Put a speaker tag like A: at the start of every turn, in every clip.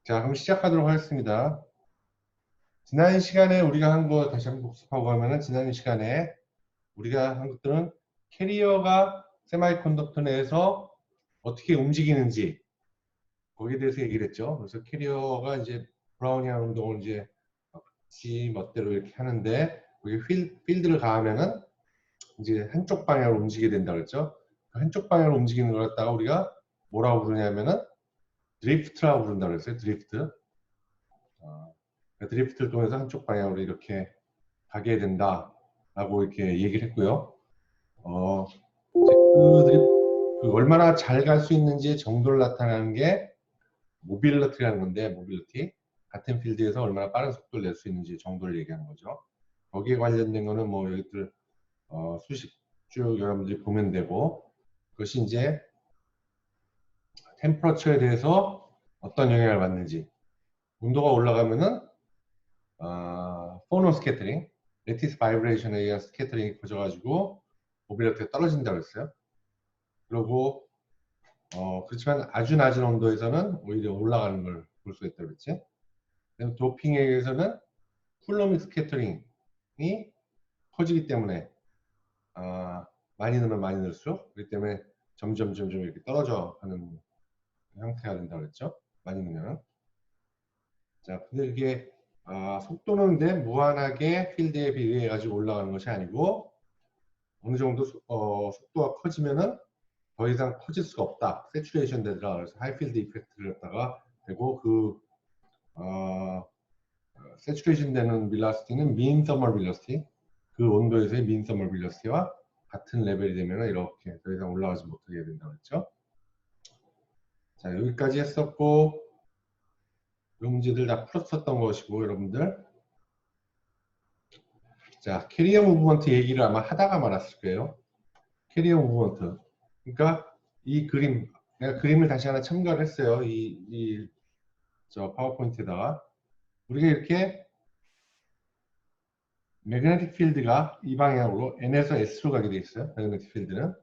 A: 자, 그럼 시작하도록 하겠습니다. 지난 시간에 우리가 한 거 다시 한번 복습하고 하면은 지난 시간에 우리가 한 것들은 캐리어가 세마이컨덕터 내에서 어떻게 움직이는지 거기에 대해서 얘기를 했죠. 그래서 캐리어가 이제 브라우니안 운동을 이제 지 멋대로 이렇게 하는데 거기 필드를 가하면은 이제 한쪽 방향으로 움직이게 된다 그랬죠. 그 한쪽 방향으로 움직이는 걸 갖다가 우리가 뭐라고 부르냐면은 드리프트라고 부른다 그랬어요. 드리프트. 드리프트를 통해서 한쪽 방향으로 이렇게 가게 된다라고 이렇게 얘기를 했고요. 그 얼마나 잘 갈 수 있는지 정도를 나타내는 게 모빌리티라는 건데, 모빌리티. 같은 필드에서 얼마나 빠른 속도를 낼 수 있는지 정도를 얘기하는 거죠. 거기에 관련된 거는 뭐 여기들 수식 쭉 여러분들이 보면 되고, 그것이 이제 템퍼러처에 대해서 어떤 영향을 받는지. 온도가 올라가면은 포노 스캐터링, 레티스 바이브레이션에 의한 스캐터링이 커져가지고 모빌리티가 떨어진다고 했어요. 그리고 그렇지만 아주 낮은 온도에서는 오히려 올라가는 걸 볼 수 있다고 그랬지. 도핑에 의해서는 쿨럼믹 스캐터링이 커지기 때문에 많이 넣으면 많이 넣을수록 그렇기 때문에 점점 이렇게 떨어져 가는 형태가 된다고 그랬죠. 많이 넣으면. 자, 근데 이게 속도는 근데 무한하게 필드에 비례해 가지고 올라가는 것이 아니고 어느 정도 속도가 커지면은 더 이상 커질 수가 없다. 세츄레이션 되더라. 그래서 하이필드 이펙트를 갖다가 되고 세츄레이션 되는 빌라시티는 민 서멀 빌라시티, 그 온도에서의 민 서멀 빌라시티와 같은 레벨이 되면 이렇게 더 이상 올라가지 못하게 된다고 했죠. 자, 여기까지 했었고 이 문제들 다 풀었었던 것이고 여러분들. 자, 캐리어 무브먼트 얘기를 아마 하다가 말았을 거예요. 캐리어 무브먼트. 그러니까 이 그림, 내가 그림을 다시 하나 첨가를 했어요. 저 파워포인트에다가 우리가 이렇게 매그네틱 필드가 이 방향으로 N에서 S로 가게 돼 있어요. 매그네틱 필드는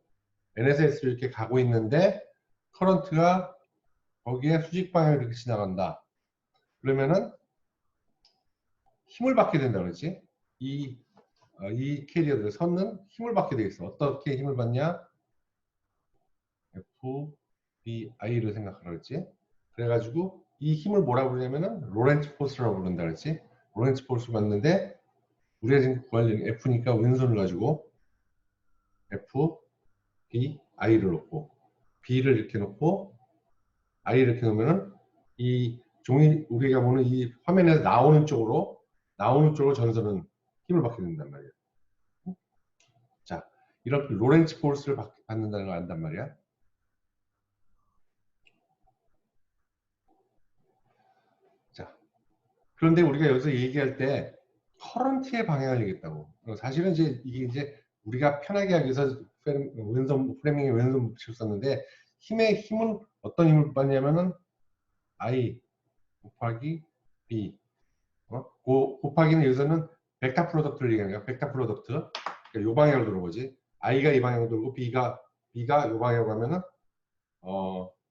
A: N에서 S로 이렇게 가고 있는데 커런트가 거기에 수직 방향으로 이렇게 지나간다. 그러면은 힘을 받게 된다 그러지. 이 캐리어들 선은 힘을 받게 돼 있어. 어떻게 힘을 받냐? FBI를 생각하라 그랬지. 그래가지고 이 힘을 뭐라고 부르냐면은 로렌츠 포스라고 부른다 그랬지. 로렌츠 포스 맞는데 우리가 지금 구할 일은 F니까 왼손을 가지고 F, B, I를 놓고 B를 이렇게 놓고 I를 이렇게 놓으면은 이 종이 우리가 보는 이 화면에서 나오는 쪽으로 전선은 힘을 받게 된단 말이야. 자, 이렇게 로렌츠 포스를 받는다는 걸 안단 말이야. 자, 그런데 우리가 여기서 얘기할 때 커런트의 방향을 얘기했다고. 사실은 이게 이제 우리가 편하게 하기 위해서 프레밍에 왼손 붙일 썼는데 힘은 어떤 힘을 받냐면은 I 곱하기 B 곱하기는 여기서는 벡터 프로덕트를 얘기하는 거야. 벡터 프로덕트. 그러니까 이 방향으로 도는 거지. I가 이 방향으로 돌고 B가 이 방향으로 가면은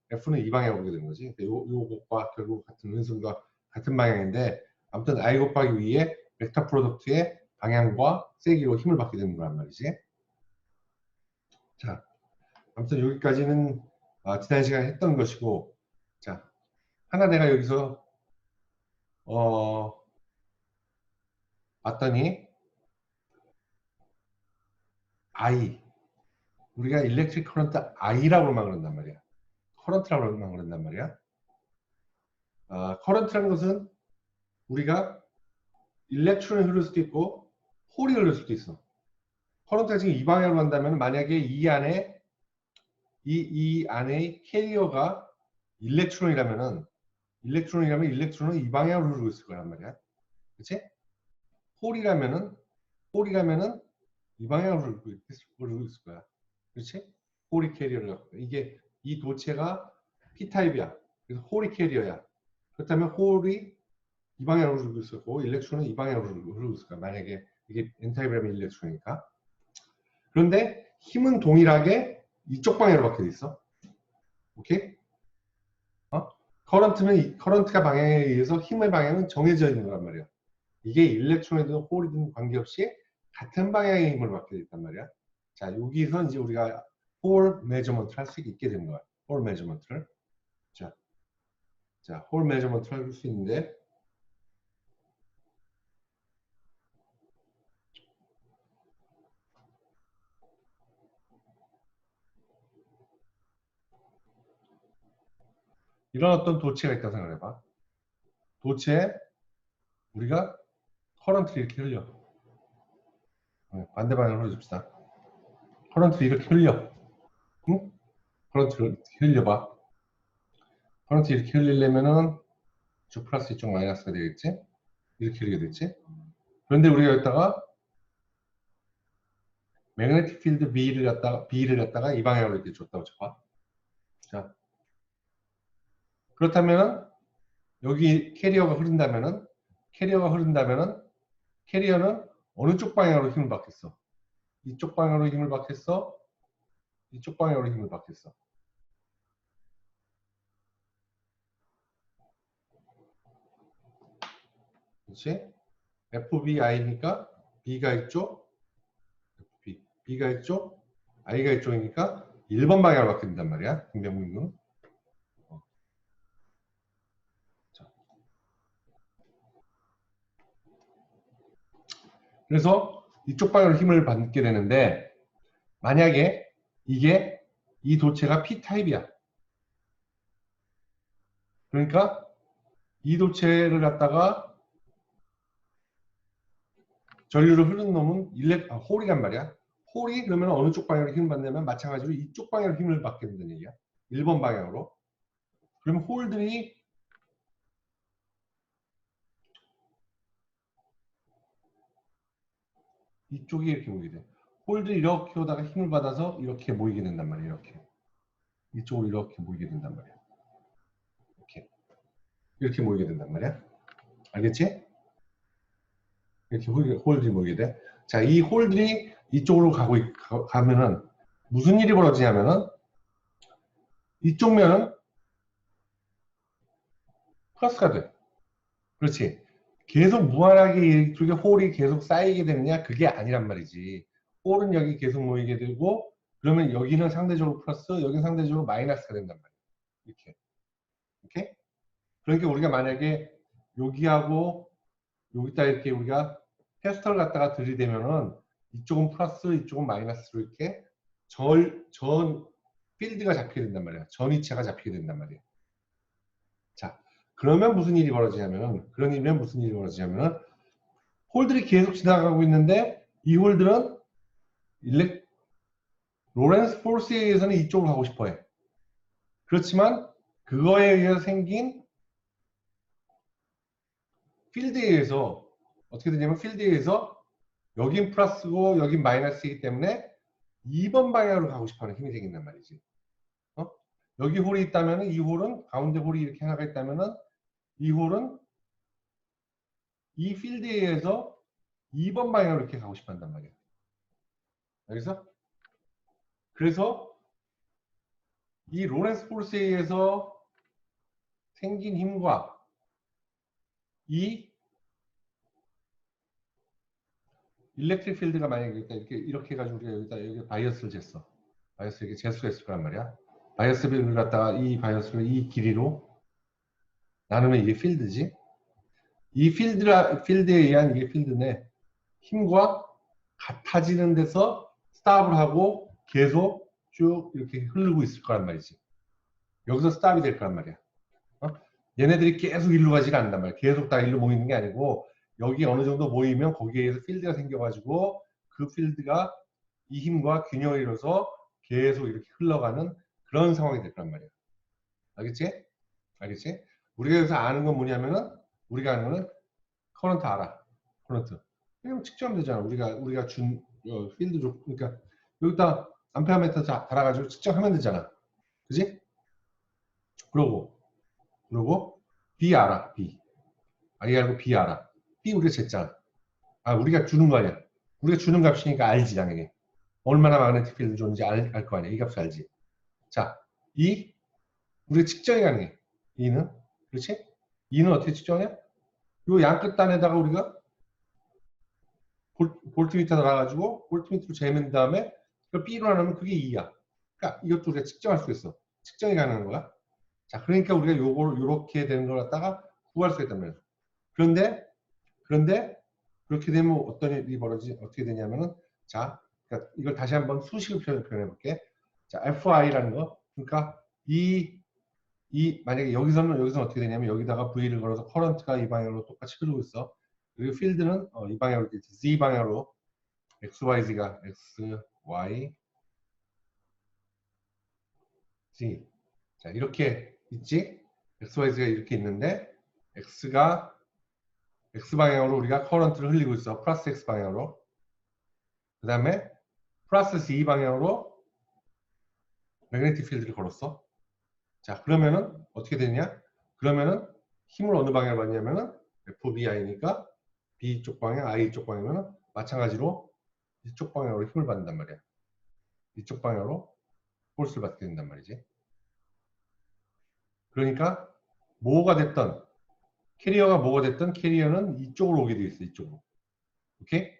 A: F는 이 방향으로 오게 되는 거지. 요 곱과 결국 같은 왼손과 같은 방향인데 아무튼 I 곱하기 위에 벡터 프로덕트의 방향과 세기로 힘을 받게 되는 거란 말이지. 자, 아무튼 여기까지는 지난 시간에 했던 것이고, 자, 하나 내가 여기서 봤더니 I 우리가 일렉트릭 커런트 I라고만 그런단 말이야. 커런트라고만 그런단 말이야. 커런트라는 것은 우리가 일렉트론이 흐를 수도 있고 홀이 흐를 수도 있어. 커런트가 지금 이 방향으로 간다면 만약에 이 안에 캐리어가 일렉트론이라면 일렉트론은 이 방향으로 흐르고 있을 거란 말이야. 그치? 홀이라면은 이 방향으로 흐르고 있을 거야. 그렇지? 홀이 캐리어를 갖고 이게 이 도체가 P타입이야. 그래서 홀이 캐리어야. 그렇다면 홀이 이 방향으로 흐르고 있을 거고 일렉트론은 이 방향으로 흐르고 있을 거야. 만약에 이게 N타입이라면 일렉트론이니까. 그런데 힘은 동일하게 이쪽 방향으로 받게 돼 있어. 오케이? 커런트가 방향에 의해서 힘의 방향은 정해져 있는 거란 말이야. 이게 일렉트론이든 홀이든 관계없이 같은 방향의 힘을 받게 됐단 말이야. 자, 여기서 이제 우리가 홀 메저먼트를 할 수 있게 되는 거야. 홀 메저먼트를. 자, 홀 메저먼트를 할 수 있는데, 이런 어떤 도체가 있다고 생각해봐. 도체에 우리가 커런트를 이렇게 흘려. 반대 방향으로 흘려줍시다. 커런트를 이렇게 흘려. 응? 커런트를 이렇게 흘려봐. 커런트 이렇게 흘리려면은 이쪽 플러스 이쪽 마이너스가 되겠지? 이렇게 흘리게 되겠지? 그런데 우리가 여기다가 매그네틱 필드 B를 갖다가 이 방향으로 이렇게 줬다고 쳐봐. 자, 그렇다면 여기 캐리어는 어느 쪽 방향으로 힘을 받겠어? 이쪽 방향으로 힘을 받겠어? 이쪽 방향으로 힘을 받겠어? 그렇지? FBI니까 B가 이쪽, B가 이쪽, I가 이쪽이니까 1번 방향으로 받게 된단 말이야. 김병민은. 그래서 이쪽 방향으로 힘을 받게 되는데 만약에 이 도체가 P타입이야. 그러니까 이 도체를 갖다가 전류를 흐르는 놈은 홀이란 말이야. 홀이 그러면 어느 쪽 방향으로 힘을 받냐면 마찬가지로 이쪽 방향으로 힘을 받게 된다는 얘기야. 1번 방향으로. 그러면 홀들이 이쪽이 이렇게 모이게 돼. 홀들이 이렇게 오다가 힘을 받아서 이렇게 모이게 된단 말이야. 이렇게. 이쪽으로 이렇게 모이게 된단 말이야. 이렇게 모이게 된단 말이야. 알겠지? 이렇게 홀들이 모이게 돼. 자, 이 홀들이 이쪽으로 가면은 무슨 일이 벌어지냐면은 이쪽 면은 플러스가 돼. 그렇지. 계속 무한하게 이쪽에 홀이 계속 쌓이게 되느냐? 그게 아니란 말이지. 홀은 여기 계속 모이게 되고 그러면 여기는 상대적으로 플러스, 여기는 상대적으로 마이너스가 된단 말이야. 이렇게. 이렇게? 그러니까 우리가 만약에 여기하고 여기다 이렇게 우리가 테스터를 갖다가 들이대면은 이쪽은 플러스, 이쪽은 마이너스로 이렇게 전 필드가 잡히게 된단 말이야. 전위체가 잡히게 된단 말이야. 자, 그러면 무슨 일이 벌어지냐면은 홀들이 계속 지나가고 있는데 이 홀들은 로렌스 포스에 의해서는 이쪽으로 가고 싶어 해. 그렇지만 그거에 의해서 생긴 필드에 의해서 어떻게 되냐면 필드에 의해서 여긴 플러스고 여긴 마이너스이기 때문에 2번 방향으로 가고 싶어하는 힘이 생긴단 말이지. 여기 홀이 있다면 이 홀은 가운데 홀이 이렇게 하나가 있다면 이 홀은 이 필드에 의해서 2번 방향으로 이렇게 가고 싶어 한단 말이야. 알겠어? 그래서 이 로렌스 포스에 의해서 생긴 힘과 이 일렉트릭 필드가 만약에 이렇게 해가지고 우리가 여기 바이어스를 쟀어. 바이어스 이렇게 잴 수가 있을 거란 말이야. 바이어스를 갖다가 이 바이어스를 이 길이로 나누면 이게 필드지. 이 필드에 의한 이게 필드네. 힘과 같아지는 데서 스탑을 하고 계속 쭉 이렇게 흐르고 있을 거란 말이지. 여기서 스탑이 될 거란 말이야. 얘네들이 계속 일로 가지가 않는단 말이야. 계속 다 일로 모이는 게 아니고 여기 어느 정도 모이면 거기에서 필드가 생겨가지고 그 필드가 이 힘과 균형을 이뤄서 계속 이렇게 흘러가는 그런 상황이 될 거란 말이야. 알겠지? 알겠지? 우리가 여기서 아는 건 뭐냐면은 우리가 아는 거는 커런트 알아. 커런트. 그럼 측정하면 되잖아. 우리가 준 필드 그러니까 여기다 암페어미터 달아가지고 측정하면 되잖아. 그지? 그러고 B 알아. B. I 알고 B 알아. B 우리가 쟀잖아. 아, 우리가 주는 거 아니야. 우리가 주는 값이니까 알지, 당연히. 얼마나 마그네틱 필드 줬는지 알 거 아니야. 이 값을 알지. 자, E 우리가 측정이 가능해. E는 그렇지? E는 어떻게 측정해? 요 양 끝단에다가 우리가 볼트미터 달아가지고 볼트미터로 재면 다음에 그걸 B로 나누면 그게 2야. 그러니까 이것도 우리가 측정할 수 있어. 측정이 가능한 거야. 자, 그러니까 우리가 요걸 요렇게 되는 걸 갖다가 구할 수 있단 말이야. 그런데 그렇게 되면 어떤 일이 어떻게 되냐면은 자, 그러니까 이걸 다시 한번 수식을 표현해 볼게. 자, FI라는 거. 그러니까 만약에 여기서는 어떻게 되냐면 여기다가 V를 걸어서 커런트가 이 방향으로 똑같이 흐르고 있어. 그리고 필드는 이 방향으로 Z 방향으로 XYZ가 X, Y, Z. 자, 이렇게 있지? XYZ가 이렇게 있는데 X가 X 방향으로 우리가 커런트를 흘리고 있어. 플러스 X 방향으로. 그 다음에 플러스 Z 방향으로 매그네틱 필드를 걸었어. 자, 그러면은 어떻게 되냐? 그러면은 힘을 어느 방향으로 받냐면은 FBI니까 B 쪽 방향, I 쪽 방향은 마찬가지로 이쪽 방향으로 힘을 받는단 말이야. 이쪽 방향으로 폴스를 받게 된단 말이지. 그러니까 뭐가 됐던 캐리어가 뭐가 됐던 캐리어는 이쪽으로 오게 돼 있어. 이쪽으로. 오케이?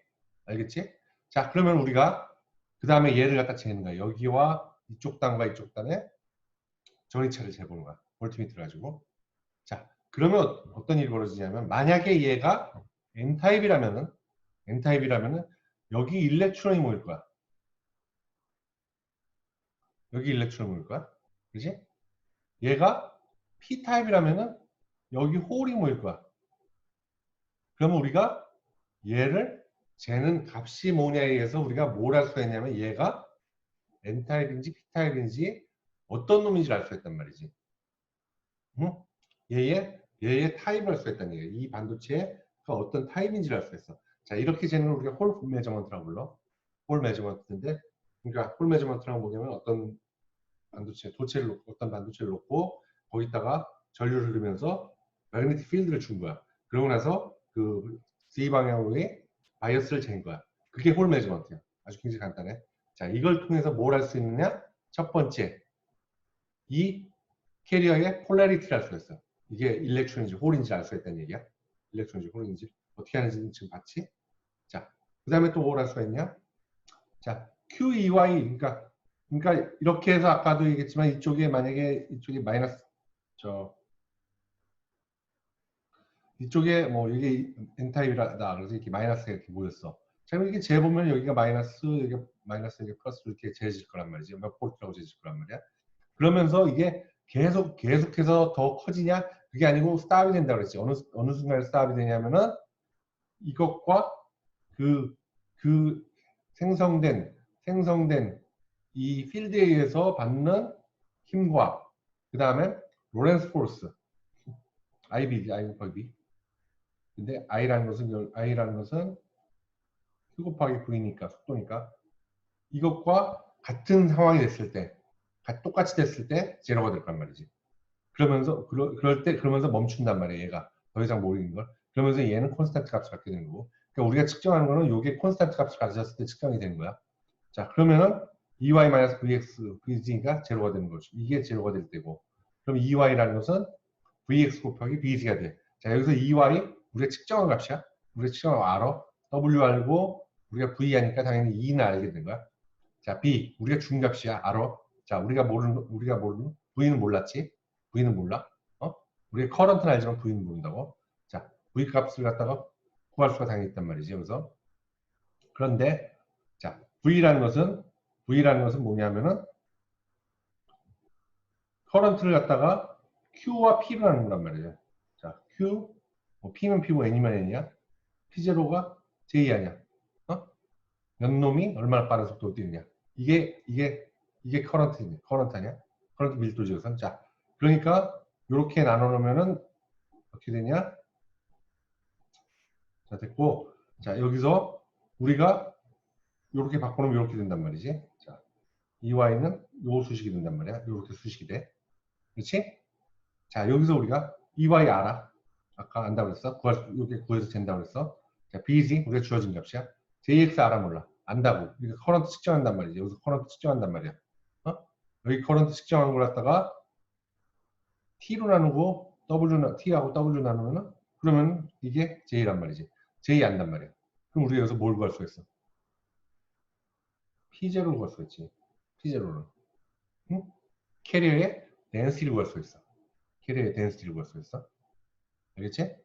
A: 알겠지? 자, 그러면 우리가 그 다음에 얘를 갖다 재는 거야. 여기와 이쪽 단과 이쪽 단의 전위차를 재보는 거야. 볼트미터를 가지고. 자, 그러면 어떤 일이 벌어지냐면 만약에 얘가 N타입이라면은 여기 일렉트론이 모일 거야. 여기 일렉트론이 모일 거야. 그지? 얘가 P타입이라면은 여기 홀이 모일 거야. 그러면 우리가 얘를 재는 값이 뭐냐에 의해서 우리가 뭘 할 수가 있냐면 얘가 N타입인지 P타입인지 어떤 놈인지 알 수 있단 말이지. 응? 얘의 타입을 알 수 있다는 얘기야. 이 반도체가 어떤 타입인지를 알 수 있어. 자, 이렇게 재는 걸 우리가 홀 메저먼트라고 불러. 홀 메저먼트인데, 그러니까 홀 메저먼트라는 뭐냐면 어떤 어떤 반도체를 놓고 거기다가 전류를 흐르면서 매그네틱 필드를 준 거야. 그러고 나서 그 Z 방향으로의 바이어스를 잰 거야. 그게 홀 메저먼트야. 아주 굉장히 간단해. 자, 이걸 통해서 뭘 할 수 있느냐? 첫 번째, 이 캐리어의 폴라리티를 알 수가 있어. 이게 일렉트론인지 홀인지 알 수 있다는 얘기야. 일렉트론인지 홀인지 어떻게 하는지는 지금 봤지? 자, 그 다음에 또 뭘 할 수가 있냐? 자, QEY 그러니까 이렇게 해서 아까도 얘기했지만 이쪽에 만약에 이쪽에 마이너스 이쪽에 뭐 이게 N타입이다 그래서 이렇게 마이너스가 이렇게 모였어. 자, 그럼 이게 재보면 여기가 마이너스 여기 마이너스 여기 플러스 이렇게 재질 거란 말이지. 몇 볼트라고 재질 거란 말이야. 그러면서 이게 계속해서 더 커지냐? 그게 아니고 스탑이 된다 그랬지. 어느 순간에 스탑이 되냐면은 이것과 그 생성된 이 필드에 의해서 받는 힘과 그 다음에 로렌스 포스 IB지, I 곱하기 B. 근데 I라는 것은 Q 곱하기 V니까 속도니까 이것과 같은 상황이 됐을 때 똑같이 됐을 때 제로가 될 거란 말이지. 그러면서 멈춘단 말이에요. 얘가 더 이상 모이는 걸. 그러면서 얘는 콘스탄트 값을 갖게 되는 거고. 그러니까 우리가 측정하는 거는 이게 콘스탄트 값을 가졌을 때 측정이 되는 거야. 자, 그러면은 EY-VX, VZ가 제로가 되는 거죠. 이게 제로가 될 때고. 그럼 EY라는 것은 VX 곱하기 VZ가 돼. 자, 여기서 EY 우리가 측정한 값이야. 우리가 측정한 거 알아. W 알고 우리가 V 하니까 당연히 E는 알게 된 거야. 자, B 우리가 준 값이야. 알아. 자, 우리가 모르는 V는 몰랐지. V는 몰라. 우리가 커런트는 알지만 V는 모른다고. 자, V 값을 갖다가 구할 수가 당연히 있단 말이지. 여기서. 그런데 자, V라는 것은 뭐냐면은 커런트를 갖다가 Q와 P로 하는 거란 말이에요. 자, Q, P면 P고 N이면 N이야. P0가 J 아니야. 몇 놈이 얼마나 빠른 속도로 뛰느냐. 이게 커런트 아니야? 커런트 밀도 지어선. 자, 그러니까 이렇게 나눠놓으면은 어떻게 되냐? 자, 됐고. 자, 여기서 우리가 이렇게 바꿔놓으면 이렇게 된단 말이지. 자, EY는 요 수식이 된단 말이야. 이렇게 수식이 돼. 그렇지? 자, 여기서 우리가 EY 알아. 아까 안다고 그랬어. 이렇게 구해서 된다고 그랬어. 자, BZ 우리가 주어진 값이야. JX 알아 몰라. 안다고. 우리가 커런트 측정한단 말이지. 여기서 커런트 측정한단 말이야. 여기 커런트 측정한 걸 갖다가 T로 나누고 T하고 W 나누면은 그러면 이게 J란 말이지. J 안단 말이야. 그럼 우리가 여기서 뭘 구할 수가 있어? P0를 구할 수가 있지. P0를. 응? 캐리어의 density를 구할 수가 있어. 캐리어의 density를 구할 수가 있어. 알겠지?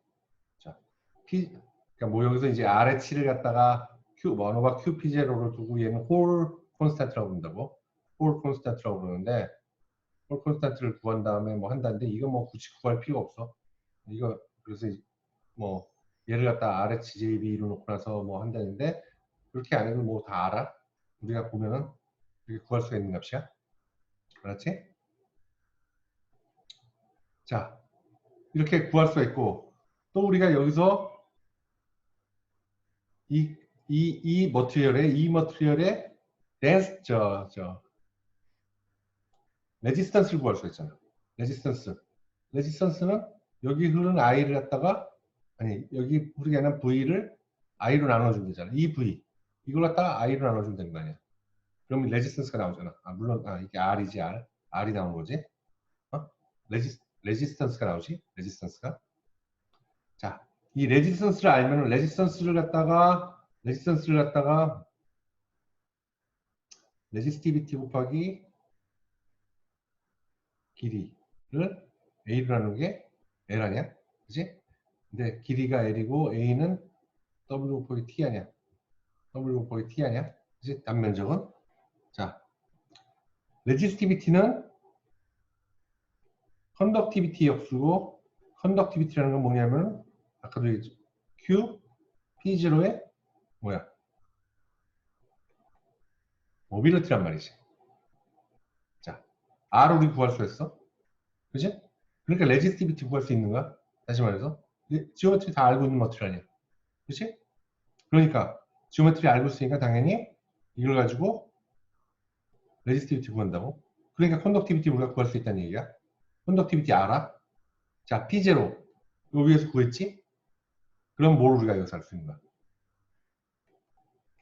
A: 자, 그러니까 뭐 여기서 이제 RH를 갖다가 뭐가 QP0를 두고 얘는 홀 콘스탄트라고 부른다고. 홀 콘스탄트라고 부르는데 홀 콘스탄트를 구한 다음에 뭐 한다는데 이거 뭐 굳이 구할 필요가 없어. 이거 그래서 뭐 얘를 갖다 RHJB로 놓고 나서 뭐 한다는데 그렇게 안 해도 뭐 다 알아. 우리가 보면은 이렇게 구할 수가 있는 값이야. 알았지? 자, 이렇게 구할 수가 있고 또 우리가 여기서 이 머티리얼의 댄스 레지스턴스를 구할 수 있잖아. 레지스턴스는 여기 흐르는 I를 갖다가 아니 여기 흐르게 하는 V를 I로 나눠주면 되잖아. 이 V 이걸 갖다가 I로 나눠주면 되는 거 아니야. 그러면 레지스턴스가 나오잖아. 물론 이게 R이지 R이 나온 거지. 어? 레지스턴스가 나오지. 레지스턴스가. 자, 이 레지스턴스를 알면은 레지스턴스를 갖다가 레지스티비티 곱하기 길이를 A로 나누는 게 L 아니야? 그치? 근데 길이가 L이고 A는 W 곱하기 T 아니야? W 곱하기 T 아니야? 그치? 단면적은? 자, 레지스티비티는 컨덕티비티 역수고 컨덕티비티라는 건 뭐냐면 아까도 얘기했죠. Q P0의 뭐야? 모빌리티란 말이지. 자, R을 우리 구할 수 있어. 그지? 그러니까 레지스티비티 구할 수 있는 거야. 다시 말해서 지오메트리 다 알고 있는 머티리얼 아니야. 그치? 그러니까 지오메트리 알고 있으니까 당연히 이걸 가지고 레지스티비티 구한다고. 그러니까 컨덕티비티 우리가 구할 수 있다는 얘기야. 컨덕티비티 알아? 자, P0 여기에서 구했지? 그럼 뭘 우리가 여기서 알 수 있는 거야?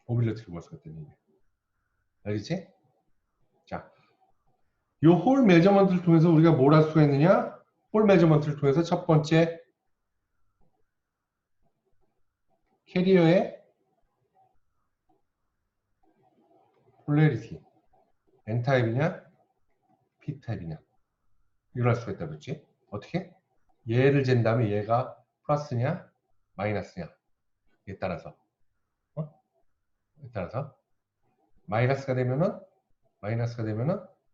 A: 모빌리티를 구할 수 있다는 얘기야. 알겠지? 자, 이 홀 메저먼트를 통해서 우리가 뭘 할 수가 있느냐? 홀 메저먼트를 통해서 첫 번째 캐리어의 폴레리티 N타입이냐 P타입이냐 이걸 알 수가 있다고 했지. 어떻게? 얘를 잰 다음에 얘가 플러스냐 마이너스냐 에 따라서 에 따라서 마이너스가 되면은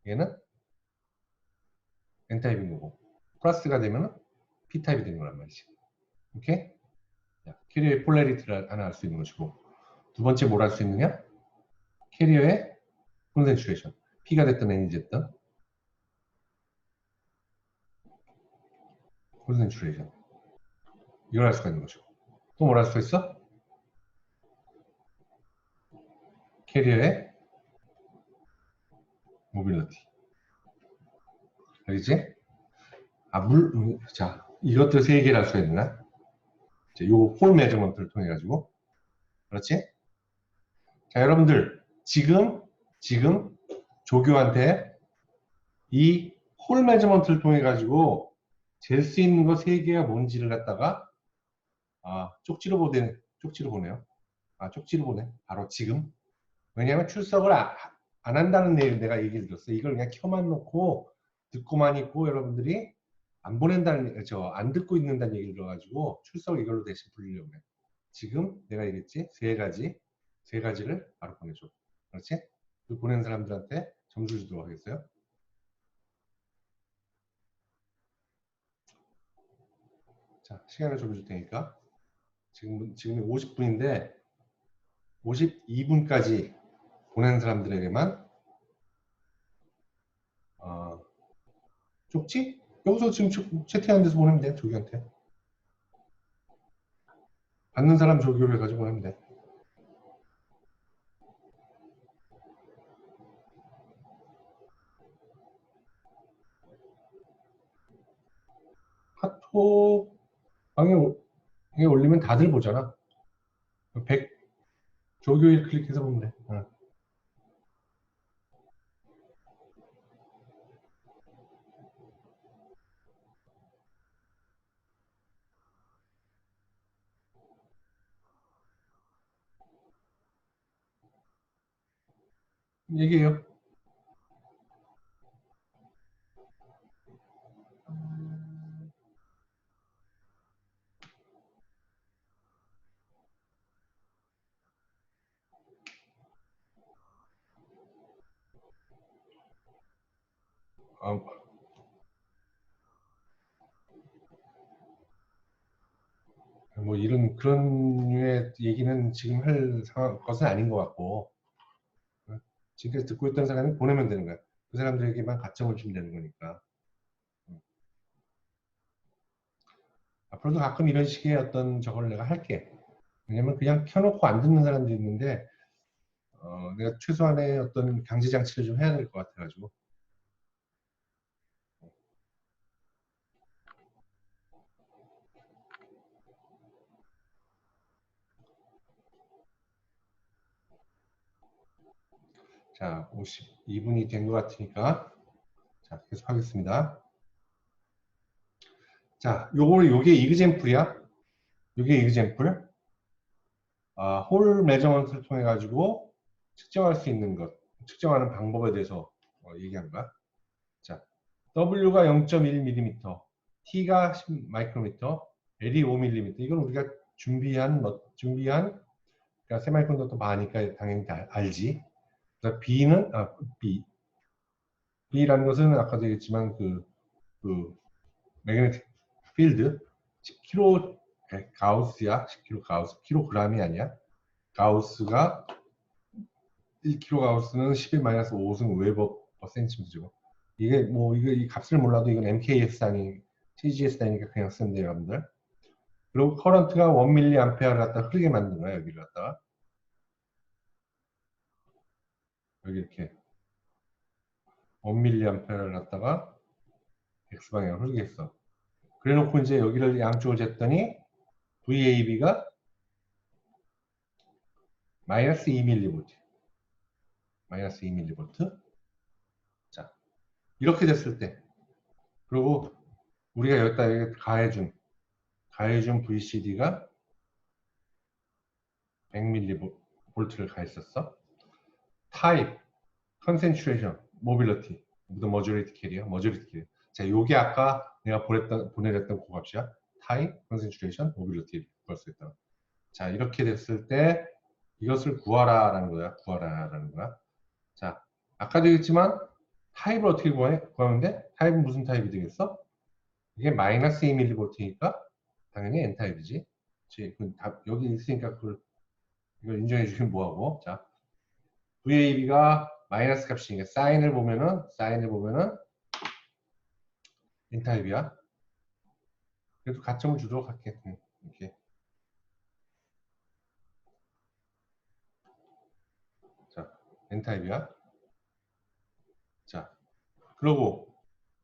A: 얘는 N타입인 거고 플러스가 되면은 P타입이 되는 거란 말이지. 오케이? 캐리어의 폴레리티를 하나 알 수 있는 것이고 두 번째 뭘 할 수 있느냐? 캐리어의 콘센트레이션 P가 됐든 N이 됐든 콘센트레이션 이걸 알 수가 있는 거죠. 또 뭘 할 수가 있어? 캐리어의 모빌리티 알겠지? 자 이것들 세 개를 할 수가 있나? 요홀 매저먼트를 통해 가지고 그렇지? 자 여러분들 지금 조교한테 이 홀 매저먼트를 통해 가지고 잴 수 있는 거 세 개가 뭔지를 갖다가 쪽지로 보네요. 쪽지로 보네. 바로 지금. 왜냐하면 출석을 안 한다는 내용 내가 얘기를 들었어. 이걸 그냥 켜만 놓고 듣고만 있고 여러분들이 안 보낸다는 안 듣고 있는다는 얘기를 들어가지고 출석 이걸로 대신 불리려고 해. 지금 내가 얘기했지 세 가지를 바로 보내줘. 그렇지? 그 보낸 사람들한테 점수 주도록 하겠어요. 자 시간을 좀 줄 테니까 지금 50분인데 52분까지 보낸 사람들에게만 쪽지? 여기서 지금 채팅하는 데서 보내면 돼. 조기한테. 받는 사람 조교를 해가지고 보내면 돼. 카톡방에 올리면 다들 보잖아. 100 조교일 클릭해서 보면 돼. 얘기해요. 어, 뭐 이런 그런 류의 얘기는 지금 할 것은 아닌 것 같고 지금까지 듣고 있던 사람이 보내면 되는 거야. 그 사람들에게만 가점을 주면 되는 거니까. 앞으로도 가끔 이런 식의 어떤 저걸 내가 할게. 왜냐면 그냥 켜놓고 안 듣는 사람도 있는데 내가 최소한의 어떤 강제 장치를 좀 해야 될 것 같아가지고. 자, 52분이 된 것 같으니까 자, 계속 하겠습니다. 자, 요게 이그젠플이야. 요게 이그젠플. 홀 메저먼트를 통해 가지고 측정할 수 있는 것, 측정하는 방법에 대해서 얘기한 거야. 자, W가 0.1mm, T가 10 마이크로미터, L이 5mm. 이건 우리가 준비한 그러니까 세마이크론도 많으니까 당연히 다 알지. 그래서 B라는 것은 아까도 얘기했지만 그 매그네틱 필드 10kg 가우스야. 10kg 가우스. 킬로그램이 아니야. 가우스가 1kg 가우스는 11 마이너스 5승 웨버 퍼 센티미터죠. 이게 뭐 이거 이 값을 몰라도 이건 MKS 단위, TGS 단위니까 그냥 쓰면 돼요, 여러분들. 그리고 커런트가 1mA 를 갖다 흐르게 만든 거야, 여기를 갖다가. 여기 이렇게 1mA 를 갖다가 X방향으로 흐르게 했어. 그래 놓고 이제 여기를 양쪽을 쟀더니 VAB가 마이너스 2mV. 마이너스 2mV. 자, 이렇게 됐을 때, 그리고 우리가 여기다 가해준 VCD가 100mV를 가했었어. 타입, 컨센트레이션, 모빌리티, 무슨 머저리티 캐리어, 머저리티 캐리어. 자, 요게 아까 내가 보내랬던 고값이야. 타입, 컨센트레이션, 모빌리티 구할 수 있다. 자, 이렇게 됐을 때 이것을 구하라라는 거야. 구하라라는 거야. 자, 아까도 얘기했지만 타입을 어떻게 구하는데 타입은 무슨 타입이 되겠어? 이게 마이너스 2mV니까 당연히 N타입이지. 여기 있으니까 이걸 인정해 주긴 뭐하고. 자, VAB가 마이너스 값이니까 사인을 보면은 N타입이야. 그래도 가점을 주도록 할게. 이렇게. 자, N타입이야. 자, 그러고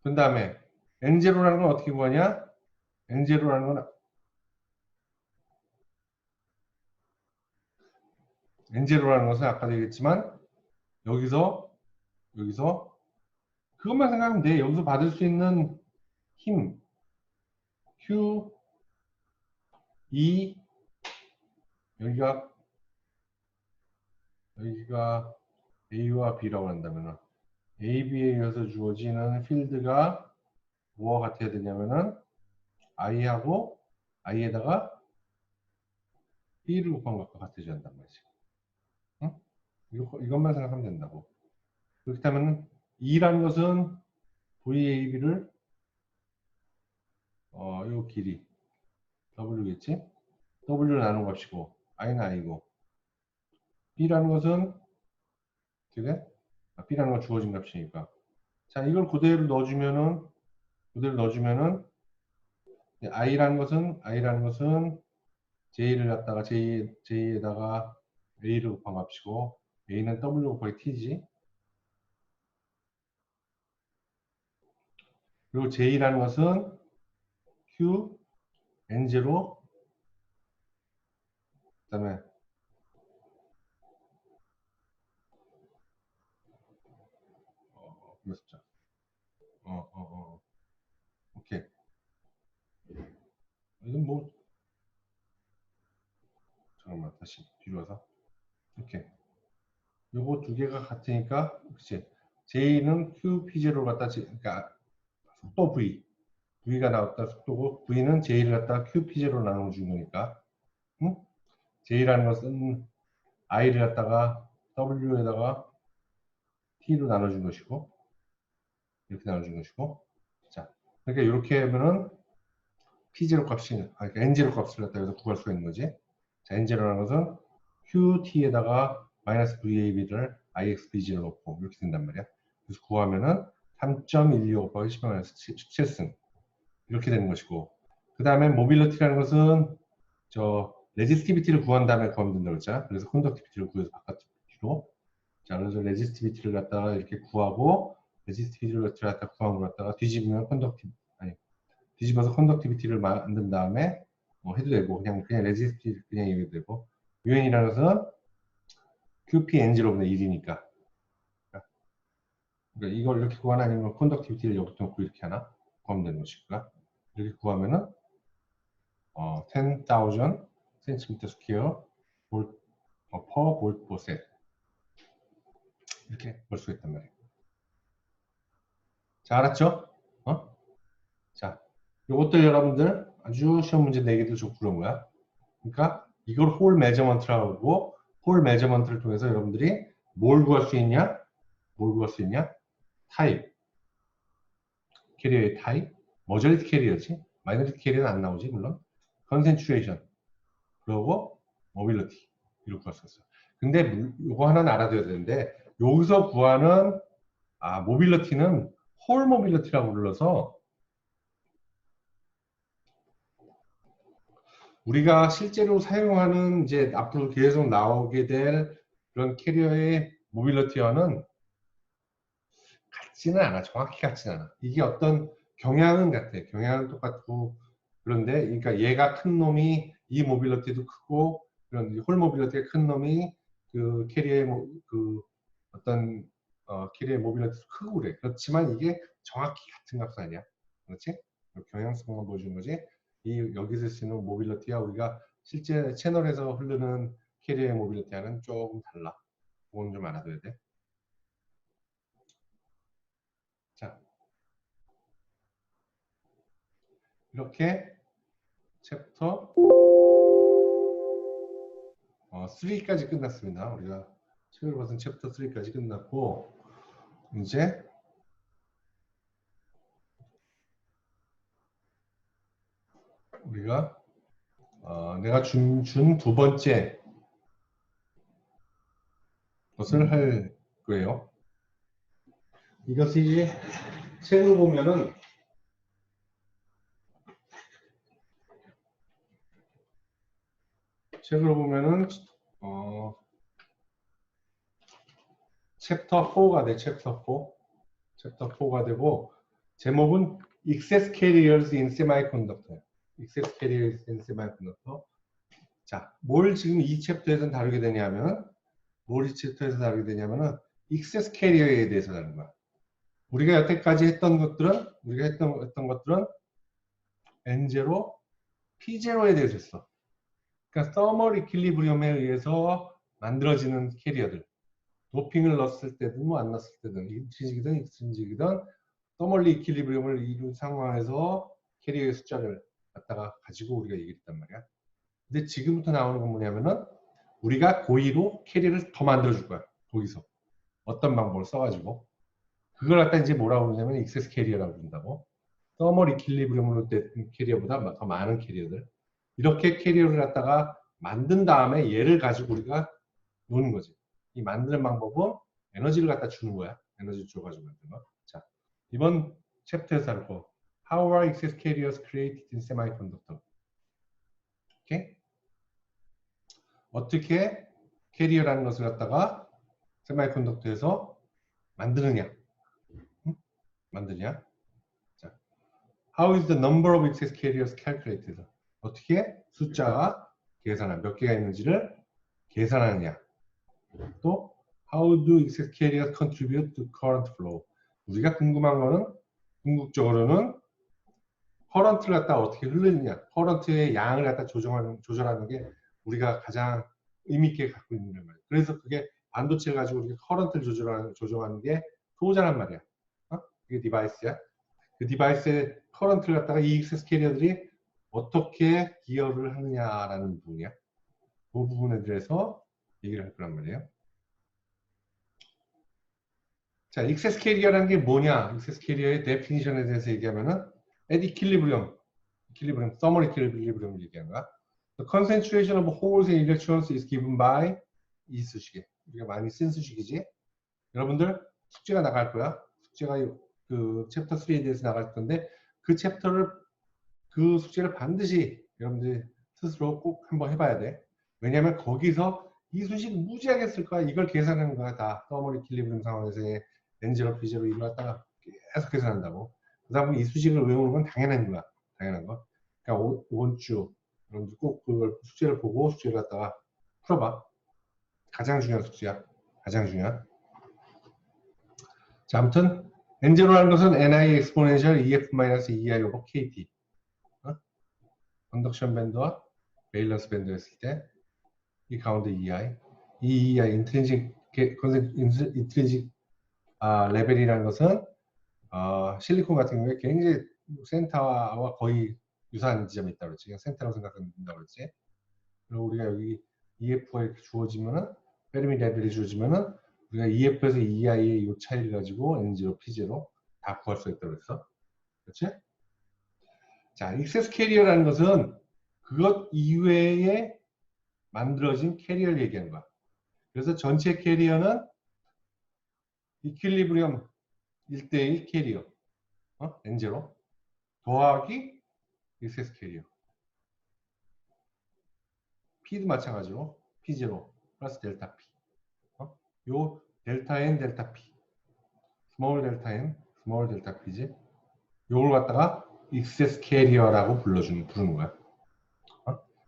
A: 그 다음에 N0라는 건 어떻게 구하냐? N0라는 건 N0라는 것은 아까도 얘기했지만 여기서 그것만 생각하면 돼. 여기서 받을 수 있는 힘 Q, E 여기가 A와 B라고 한다면 AB에 의해서 주어지는 필드가 뭐와 같아야 되냐면은 I하고 I에다가 B를 곱한 것과 같아져야 한단 말이지. 응? 이것만 생각하면 된다고. 그렇다면 E라는 것은 VAB를 요 길이 W겠지? W를 나눈 값이고 I는 I고 B라는 것은 그래? B라는 건 주어진 값이니까. 자, 이걸 그대로 넣어주면은 I라는 것은 J를 갖다가 J에다가 A를 곱한 값이고 A는 W 곱하기 T지. 그리고 J라는 것은 Q, N0 그다음에 몇 숫자? 오케이. 이건 뭐 잠깐만 다시 뒤로 와서 오케이. 요거 두 개가 같으니까, 그치? J는 QP0를 갖다, 그러니까 속도 V. V가 나왔다 속도고, V는 J를 갖다 QP0로 나눠준 거니까, 응? J라는 것은 I를 갖다가 W에다가 T로 나눠준 것이고, 이렇게 나눠준 것이고, 자, 그러니까 이렇게 하면은 P0 값이, 그러니까 N0 값을 갖다 여기서 구할 수가 있는 거지. 자, N0라는 것은 QT에다가 마이너스 VAB를 IXBG를 넣고 이렇게 된단 말이야. 그래서 구하면은 3.125 곱하기 10-17승 이렇게 되는 것이고, 그 다음에 모빌리티라는 것은 저 레지스티비티를 구한 다음에 구하면 된다고 했잖아. 그래서 컨덕티비티를 구해서 바깥으로, 자, 그래서 레지스티비티를 갖다가 이렇게 구하고, 레지스티비티를 갖다가 구한 걸 갖다가 뒤집으면 아니, 뒤집어서 컨덕티비티를 만든 다음에 해도 되고, 그냥 레지스티비티 그냥 이해도 되고, 유엔이라는 것은 QPN0분의 1이니까. 그러니까 이걸 이렇게 구하나 아니면 컨덕티비티를 여기부터 놓고 이렇게 하나 구하면 되는 것이고요. 이렇게 구하면은 10,000 cm square per volt per set 이렇게 볼 수가 있단 말이에요. 자, 알았죠? 자, 이것들 여러분들 아주 시험 문제 내기도 좋고 그런 거야. 그러니까 이걸 홀 메저먼트라고 하고, 홀 메저먼트를 통해서 여러분들이 뭘 구할 수 있냐? 뭘 구할 수 있냐? 타입, 캐리어의 타입, 머저리티 캐리어지. 마이너리티 캐리어는 안 나오지 물론. 컨센트레이션, 그리고 모빌리티 이렇게 구할 수 있어. 근데 이거 하나는 알아둬야 되는데, 여기서 구하는 모빌리티는 홀 모빌리티라고 불러서, 우리가 실제로 사용하는 이제 앞으로 계속 나오게 될 그런 캐리어의 모빌리티와는 같지는 않아. 정확히 같지는 않아. 이게 어떤 경향은 같아. 경향은 똑같고, 그런데 그러니까 얘가 큰 놈이 이 모빌리티도 크고, 그런 홀 모빌리티가 큰 놈이 그 캐리어의 그 어떤 캐리어의 모빌리티도 크고 그래. 그렇지만 이게 정확히 같은 값은 아니야. 그렇지? 경향성만 보여주는 거지. 이 여기서 쓰는 모빌리티와 우리가 실제 채널에서 흐르는 캐리어의 모빌리티와는 조금 달라. 그건 좀 알아둬야 돼. 자, 이렇게 챕터 3까지 끝났습니다. 우리가 책을 벗은 챕터 3까지 끝났고, 이제 우리가 내가 준 두 번째 것을 할 거예요. 이것이 책을 보면은 챕터 4가 돼. 챕터 4가 되고, 제목은 Excess Carriers in Semiconductor. Excess Carriers in Semiconductor. 자, 뭘 지금 이 챕터에서 다루게 되냐면, 뭘 이 챕터에서 다루게 되냐면은 Excess Carrier에 대해서 다루는 거야. 우리가 여태까지 했던 것들은 N0, P0에 대해서 했어. 그러니까 서멀 이퀄리브리엄에 의해서 만들어지는 캐리어들. 도핑을 넣었을 때든 뭐 안 넣었을 때든, 인트린직이든 익스트린직이든 서멀리 이퀄리브리엄을 이룬 상황에서 캐리어의 숫자를 갖다가 가지고 우리가 얘기했단 말이야. 근데 지금부터 나오는 건 뭐냐면은 우리가 고의로 캐리어를 더 만들어줄 거야. 거기서 어떤 방법을 써가지고 그걸 갖다 이제 뭐라고 그러냐면 익세스 캐리어라고 부른다고. 서멀 이퀄리브리엄으로 된 캐리어보다 더 많은 캐리어들, 이렇게 캐리어를 갖다가 만든 다음에 얘를 가지고 우리가 노는 거지. 이 만드는 방법은 에너지를 갖다 주는 거야. 에너지를 줘가지고 만드는 거. 자, 이번 챕터에서 할 거. How are excess carriers created in semiconductor? 오케이? 어떻게 캐리어라는 것을 갖다가 세마이컨덕터에서 만드느냐? 만드냐? 자, How is the number of excess carriers calculated? 어떻게 숫자가 몇 개가 있는지를 계산하느냐? 또 How do excess carriers contribute to current flow? 우리가 궁금한 거는 궁극적으로는 커런트를 갖다 어떻게 흐르느냐, 커런트의 양을 갖다 조절하는 게 우리가 가장 의미 있게 갖고 있는 거예요. 그래서 그게 반도체를 가지고 우리가 커런트를 조정하는 게 소자란 말이야. 이게 디바이스야. 그 디바이스의 커런트를 갖다가 이 액세스 캐리어들이 어떻게 기여를 하느냐라는 부분이야. 그 부분에 대해서 얘기를 할 거란 말이에요. 자, 액세스 캐리어라는 게 뭐냐? 액세스 캐리어의 데피니션에 대해서 얘기하면은 equilibrium, thermal equilibrium 얘기하는 거야. The concentration of holes in electrons is given by 이 수식이. 우리가 많이 쓴 수식이지. 여러분들 숙제가 나갈 거야. 숙제가 그 챕터 3에 대해서 나갈 건데 그 숙제를 반드시 여러분들이 스스로 꼭 한번 해봐야 돼. 왜냐하면 거기서 이 수식 무지하게 쓸 거야. 이걸 계산하는 거야. 다 thermal equilibrium 상황에서의 N0, P0 이걸 갖다가 계속 계산한다고. 그 다음에 이 수식을 외우는 건 당연한 거야. 당연한 거. 그러니까 원주 여러분들 꼭 그걸 숙제를 보고 숙제를 갖다가 풀어봐. 가장 중요한 숙제야. 가장 중요한. 자, 아무튼 N0라는 것은 NI exponential EF-EI over KT. 컨덕션 밴드와 베일런스 밴드 했을 때 이 가운데 EI. 이 EI 인트린식 레벨이라는 것은 실리콘 같은 경우에 굉장히 센터와 거의 유사한 지점이 있다고 그랬지. 그냥 센터라고 생각한다고 그랬지. 그리고 우리가 여기 EF가 이렇게 주어지면은 페르미 레벨이 주어지면은 우리가 EF에서 EI의 이 차이를 가지고 N0, P0 다 구할 수 있다고 그랬어. 그렇지? 자, 액세스 캐리어라는 것은 그것 이외에 만들어진 캐리어를 얘기하는 거야. 그래서 전체 캐리어는 이퀄리브리엄 1대1 캐리어 N0 더하기 액세스 캐리어 P도 마찬가지로 P0 플러스 델타 P 요 델타 N 델타 P 스몰 델타 N 스몰 델타 P지 요걸 갖다가 액세스 캐리어라고 부르는 거야.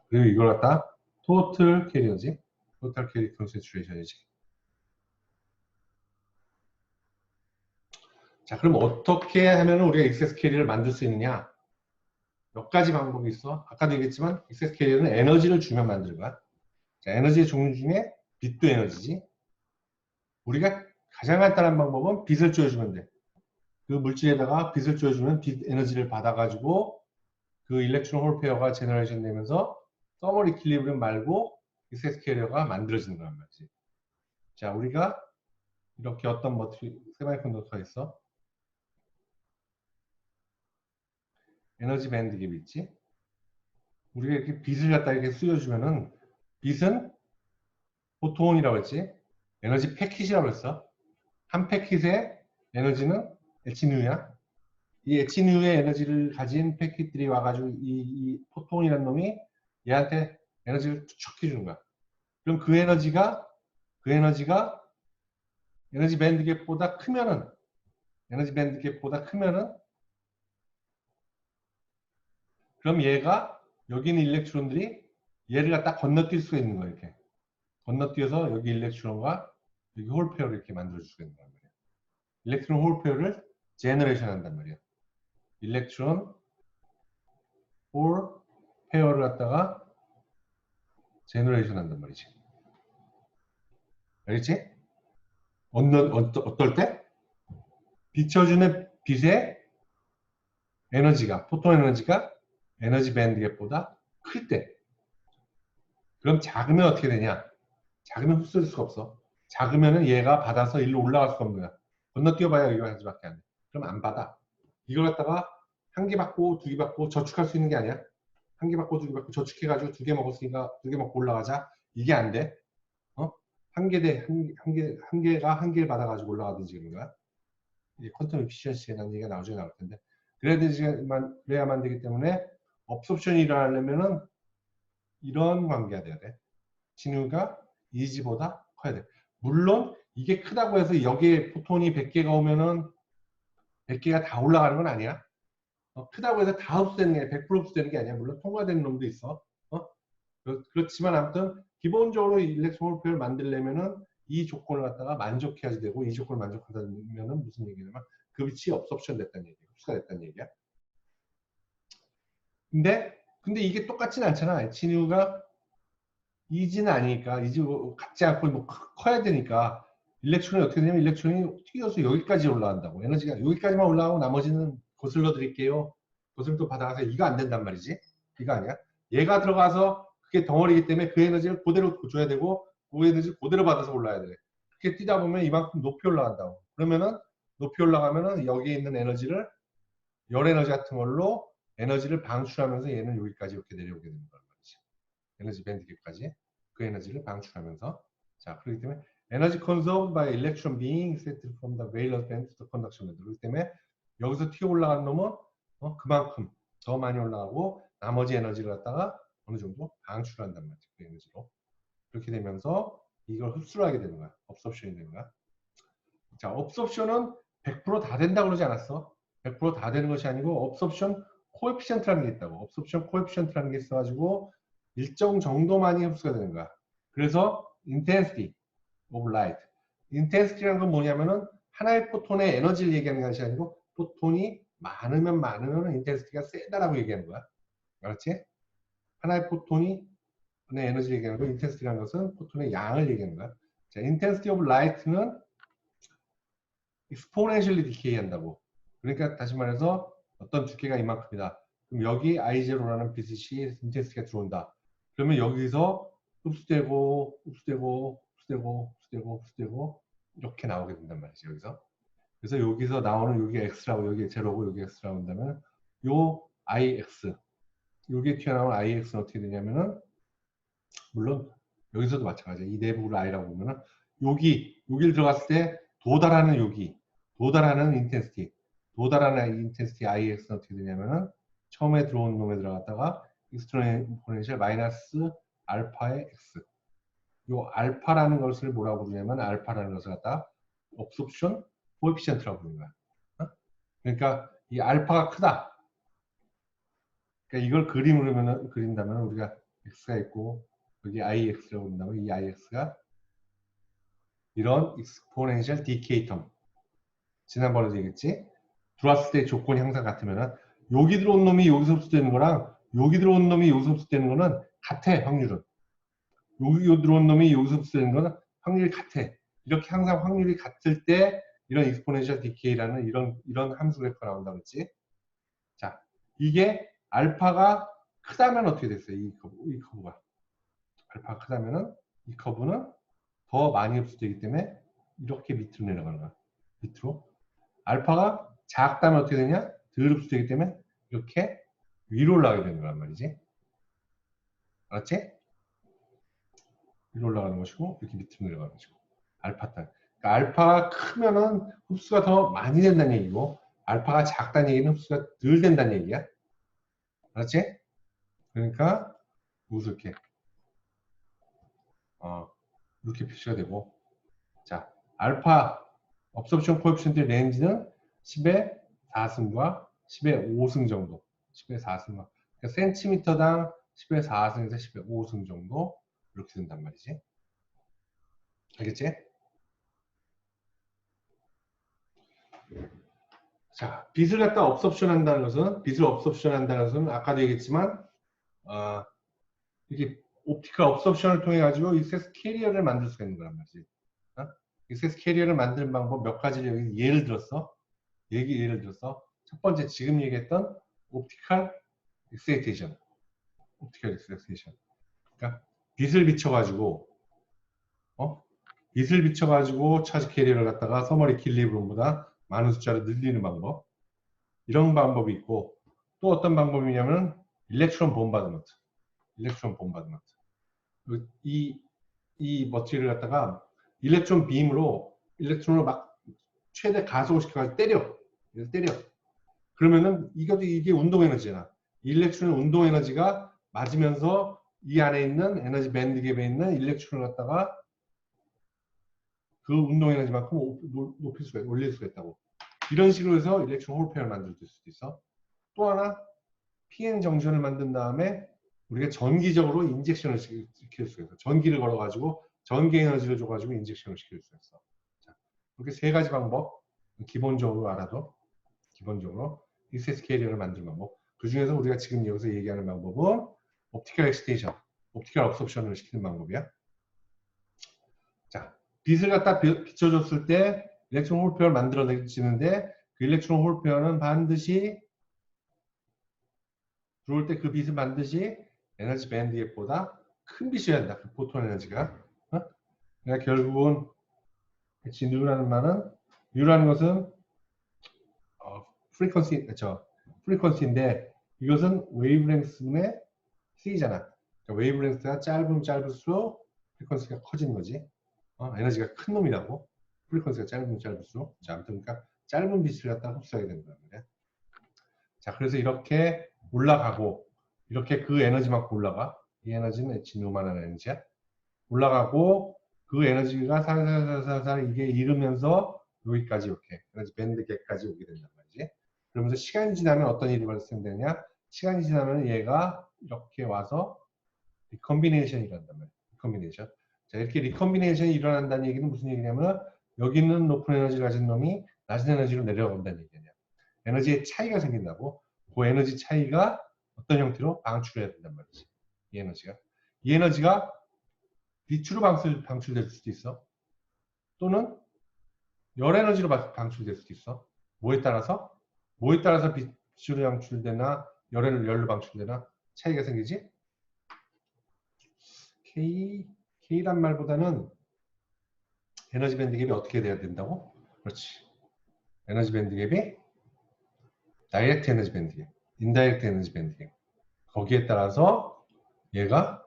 A: 그리고 이걸 갖다가 토탈 캐리어지 토탈 캐리 컨센트레이션이지. 자, 그럼 어떻게 하면 우리가 액세스 캐리어를 만들 수 있느냐? 몇 가지 방법이 있어. 아까도 얘기했지만 액세스 캐리어는 에너지를 주면 만드는 거야. 자, 에너지의 종류 중에 빛도 에너지지. 우리가 가장 간단한 방법은 빛을 쬐어주면 돼. 그 물질에다가 빛을 쬐어주면 빛 에너지를 받아가지고 그 일렉트론 홀 페어가 제너레이션 되면서 서머 이퀄리브리엄 말고 액세스 캐리어가 만들어지는 거란 말이지. 자, 우리가 이렇게 어떤 세마이컨덕터가 있어. 에너지 밴드 갭이 있지. 우리가 이렇게 빛을 갖다 이렇게 쏘여주면은 빛은 포톤이라고 했지. 에너지 패킷이라고 했어. 한 패킷의 에너지는 H뉴야. 이 H뉴의 에너지를 가진 패킷들이 와가지고 이 포톤이라는 놈이 얘한테 에너지를 축축해 주는 거야. 그럼 그 에너지가 에너지 밴드 갭보다 크면은 그럼 얘가 여기 있는 일렉트론들이 얘를 갖다 건너뛸 수가 있는 거야. 이렇게 건너뛰어서 여기 일렉트론과 여기 홀 페어를 이렇게 만들어줄 수가 있는 거란 말이야. 일렉트론 홀 페어를 제너레이션 한단 말이야. 일렉트론 홀 페어를 갖다가 제너레이션 한단 말이지. 알겠지? 어떨 때? 비춰주는 빛의 에너지가, 포톤 에너지가 에너지 밴드 갭보다 클 때. 그럼 작으면 어떻게 되냐? 작으면 흡수될 수가 없어. 작으면은 얘가 받아서 일로 올라갈 수가 없는 거야. 건너뛰어봐야 여기까지밖에 안 돼. 그럼 안 받아. 이걸 갖다가 한 개 받고 두 개 받고 저축할 수 있는 게 아니야. 한 개 받고 두 개 받고 저축해가지고 두 개 먹었으니까 두 개 먹고 올라가자. 이게 안 돼. 한 개가 한 개를 받아가지고 올라가든지 그런 거야. 이게 퀀텀 에피시언시에 대한 얘기가 나중에 나올 텐데. 그래야만 되기 때문에 업소션이 일어나려면은 이런 관계가 돼야 돼. 진유가 이지보다 커야 돼. 물론 이게 크다고 해서 여기에 포톤이 100개가 오면은 100개가 다 올라가는 건 아니야. 크다고 해서 다 흡수되는 게 아니라 100% 흡수되는 게 아니야. 물론 통과되는 놈도 있어. 그렇지만 아무튼 기본적으로 일렉트론 홀 페어를 만들려면은 이 조건을 갖다가 만족해야지 되고 이 조건을 만족한다면은 무슨 얘기냐면 그 빛이 업소션 됐다는 얘기야. 흡수가 됐다는 얘기야. 근데 이게 똑같진 않잖아. 진유가 이지는 아니니까 이지 같지 않고 뭐 커야 되니까 일렉트론이 어떻게 되냐면 일렉트론이 튀어서 여기까지 올라간다고. 에너지가 여기까지만 올라가고 나머지는 거슬러 드릴게요. 그것을 또 받아가서 이거 안 된단 말이지. 이거 아니야. 얘가 들어가서 그게 덩어리이기 때문에 그 에너지를 그대로 줘야 되고 그 에너지 그대로 받아서 올라야 돼. 그렇게 뛰다 보면 이만큼 높이 올라간다고. 그러면은 높이 올라가면은 여기에 있는 에너지를 열 에너지 같은 걸로 에너지를 방출하면서 얘는 여기까지 이렇게 내려오게 되는 거란 말이지. 에너지 밴드까지 그 에너지를 방출하면서 자 그렇기 때문에 에너지 conserved by electron being extracted from the valence band to the conduction band. 그렇기 때문에 여기서 튀어 올라간 놈은 그만큼 더 많이 올라가고 나머지 에너지를 갖다가 어느 정도 방출한단 말이죠. 그 에너지로. 그렇게 되면서 이걸 흡수를 하게 되는 거야. 업소션이 되는 거야. 자, 업소션은 100%다 된다고 그러지 않았어. 100%다 되는 것이 아니고 업소션 코에피션트라는 게 있다고. 업소션 코에피션트라는 게 있어가지고 일정 정도만이 흡수가 되는 거야. 그래서 intensity of light. intensity라는 건 뭐냐면은 하나의 포톤의 에너지를 얘기하는 것이 아니고 포톤이 많으면 intensity가 세다라고 얘기하는 거야. 알았지? 하나의 포톤이 에너지를 얘기하는 거, intensity라는 것은 포톤의 양을 얘기하는 거야. 자, intensity of light는 exponentially decay 한다고. 그러니까 다시 말해서 어떤 두께가 이만큼이다. 그럼 여기 I0라는 빛이 인텐시티가 들어온다. 그러면 여기서 흡수되고 이렇게 나오게 된단 말이죠. 여기서. 그래서 여기서 나오는 여기 X라고 여기 제로고 여기 X라고 한다면 요 IX 여기에 튀어나온 IX는 어떻게 되냐면은 물론 여기서도 마찬가지야. 이 내부를 I라고 보면은 여기를 들어갔을 때 도달하는 인텐시티 IX는 어떻게 되냐면은 처음에 들어온 놈에 들어갔다가 익스포넨셜 마이너스 알파의 X. 요 알파라는 것을 뭐라고 부르냐면 알파라는 것을 갖다 업소션 코에피션트라고 부르는 거야. 그러니까 이 알파가 크다. 그러니까 이걸 그림으로 그린다면 우리가 X가 있고 여기 IX라고 본다면 이 IX가 이런 exponential decay term. 지난번에도 얘기했지? 들어왔을 때 조건이 항상 같으면은 여기 들어온 놈이 여기서 흡수되는 거랑 여기 들어온 놈이 여기서 흡수되는 거는 같아, 확률은. 여기 들어온 놈이 여기서 흡수되는 거는 확률이 같아. 이렇게 항상 확률이 같을 때 이런 exponential decay라는 이런 함수 그래프가 나온다고 했지? 자, 이게 알파가 크다면 어떻게 됐어요? 이 커브가. 알파가 크다면은 이 커브는 더 많이 흡수되기 때문에 이렇게 밑으로 내려가는 거야. 밑으로. 알파가 작다면 어떻게 되냐? 덜 흡수되기 때문에 이렇게 위로 올라가게 되는 거란 말이지. 알았지? 위로 올라가는 것이고 이렇게 밑으로 내려가는 것이고. 알파 땅. 그러니까 알파가 크면은 흡수가 더 많이 된다는 얘기고 알파가 작다는 얘기는 흡수가 덜 된다는 얘기야. 알았지? 그러니까 이렇게 이렇게 표시가 되고 자 알파 업소션 코에피션트 레인지는 10의 4승과 10의 5승 정도 10의 4승과 그러니까 센티미터당 10의 4승에서 10의 5승 정도 이렇게 된단 말이지. 알겠지? 자, 빛을 갖다 업소션 한다는 것은 빛을 업소션 한다는 것은 아까도 얘기했지만 이렇게 옵티컬 업소션을 통해 가지고 익세스 캐리어를 만들 수가 있는 거란 말이지. 익세스 캐리어를 만드는 방법 몇 가지를 예를 들었어. 첫 번째 지금 얘기했던 옵티컬 익세이테이션. 그러니까 빛을 비춰가지고 차지 캐리어를 갖다가 서머리 킬리브론보다 많은 숫자로 늘리는 방법. 이런 방법이 있고 또 어떤 방법이냐면 일렉트론 본바드먼트. 이 머티리얼을 갖다가 일렉트론 빔으로 일렉트론을 막 최대 가속을 시켜가지고 때려. 그러면은 이게 운동 에너지잖아. 일렉트론의 운동 에너지가 맞으면서 이 안에 있는 에너지 밴드 갭에 있는 일렉트론을 갖다가 그 운동 에너지만큼 올릴 수가 있다고. 이런 식으로 해서 일렉트론 홀 페어를 만들 수도 있어. 또 하나 PN 정션을 만든 다음에 우리가 전기적으로 인젝션을 시킬 수가 있어. 전기를 걸어가지고 전기 에너지를 줘가지고 인젝션을 시킬 수가 있어. 자, 이렇게 세 가지 방법 기본적으로 알아도 기본적으로 익세스 캐리어를 만드는 방법. 그 중에서 우리가 지금 여기서 얘기하는 방법은 옵티컬 엑스테이션. 옵티컬 업소션을 시키는 방법이야. 자, 빛을 갖다 비춰줬을 때 일렉트론 홀 페어를 만들어지는데 그 일렉트론 홀 페어는 반드시 들어올 때 그 빛은 반드시 에너지 밴드 갭보다 큰 빛이어야 된다. 그 포톤 에너지가. 어? 그러니까 결국은 Nu라는 말은 U라는 것은 프리퀀시인데 이것은 웨이브랭스분의 C잖아. 그러니까 웨이브랭스가 짧으면 짧을수록 프리퀀시가 커지는 거지. 에너지가 큰 놈이라고. 프리퀀시가 짧으면 짧을수록. 자, 아무튼 그러니까 짧은 빛을 갖다 흡수하게 된다는 거야. 자, 그래서 이렇게 올라가고 이렇게 그 에너지만큼 올라가. 이 에너지는 H누만한 에너지야. 올라가고 그 에너지가 살살살살 이게 이르면서 여기까지 이렇게 에너지 밴드 갭까지 오게 된단 말이지. 그러면서 시간이 지나면 어떤 일이 발생되냐? 시간이 지나면 얘가 이렇게 와서 리컨비네이션이 일어난단 말이야. 리컨비네이션. 자, 이렇게 리컨비네이션이 일어난다는 얘기는 무슨 얘기냐면 여기 있는 높은 에너지를 가진 놈이 낮은 에너지로 내려간다는 얘기냐. 에너지의 차이가 생긴다고. 그 에너지 차이가 어떤 형태로 방출해야 된단 말이지. 이 에너지가. 이 에너지가 빛으로 방출될 수도 있어. 또는 열 에너지로 방출될 수도 있어. 뭐에 따라서? 뭐에 따라서 빛으로 방출되나 열로 방출되나 차이가 생기지? K란 말보다는 에너지 밴드 갭이 어떻게 돼야 된다고? 그렇지. 에너지 밴드 갭이 다이렉트 에너지 밴드 갭, 인다이렉트 에너지 밴드 갭. 거기에 따라서 얘가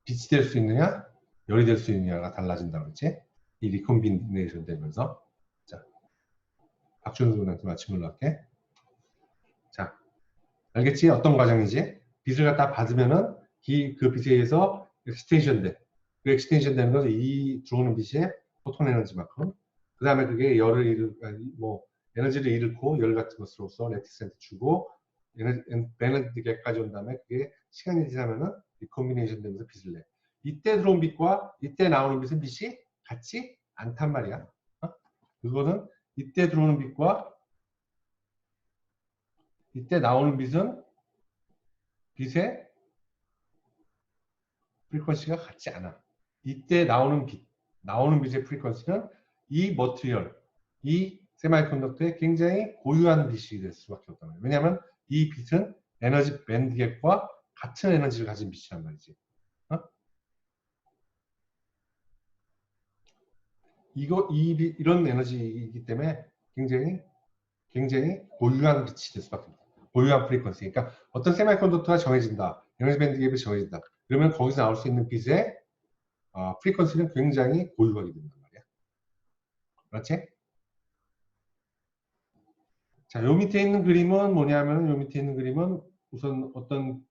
A: 빛이 될 수 있느냐, 열이 될 수 있느냐가 달라진다고 그랬지? 이 리콤비네이션 되면서. 자, 박준수 군한테 맞춤을 할게. 자, 알겠지? 어떤 과정이지? 빛을 갖다 받으면은 그 빛에 의해서 엑스텐션 돼. 그 엑스텐션 되는 것은 이 들어오는 빛의 포톤 에너지만큼. 그 다음에 그게 에너지를 잃고 열 같은 것으로서 레티센트 주고 에너지 갭까지 온 다음에 그게 시간이 지나면은 리콤비네이션 되면서 빛을 내. 이때 들어온 빛과 이때 나오는 빛이 같지 않단 말이야. 그거는 이때 들어오는 빛과 이때 나오는 빛의 프리퀀시가 같지 않아. 이때 나오는 빛의 프리퀀시는 이 머티리얼, 이 세마이컨덕터에 굉장히 고유한 빛이 될 수밖에 없단 말이야. 왜냐하면 이 빛은 에너지 밴드갭과 같은 에너지를 가진 빛이란 말이지. 이런 에너지이기 때문에 굉장히 고유한 빛이 될 수밖에 없다. 고유한 프리퀀시. 그러니까 어떤 세마이컨덕터가 정해진다. 에너지 밴드 갭이 정해진다. 그러면 거기서 나올 수 있는 빛의 프리퀀시는 굉장히 고유하게 된단 말이야. 그렇지? 자, 요 밑에 있는 그림은 뭐냐면 요 밑에 있는 그림은 우선 어떤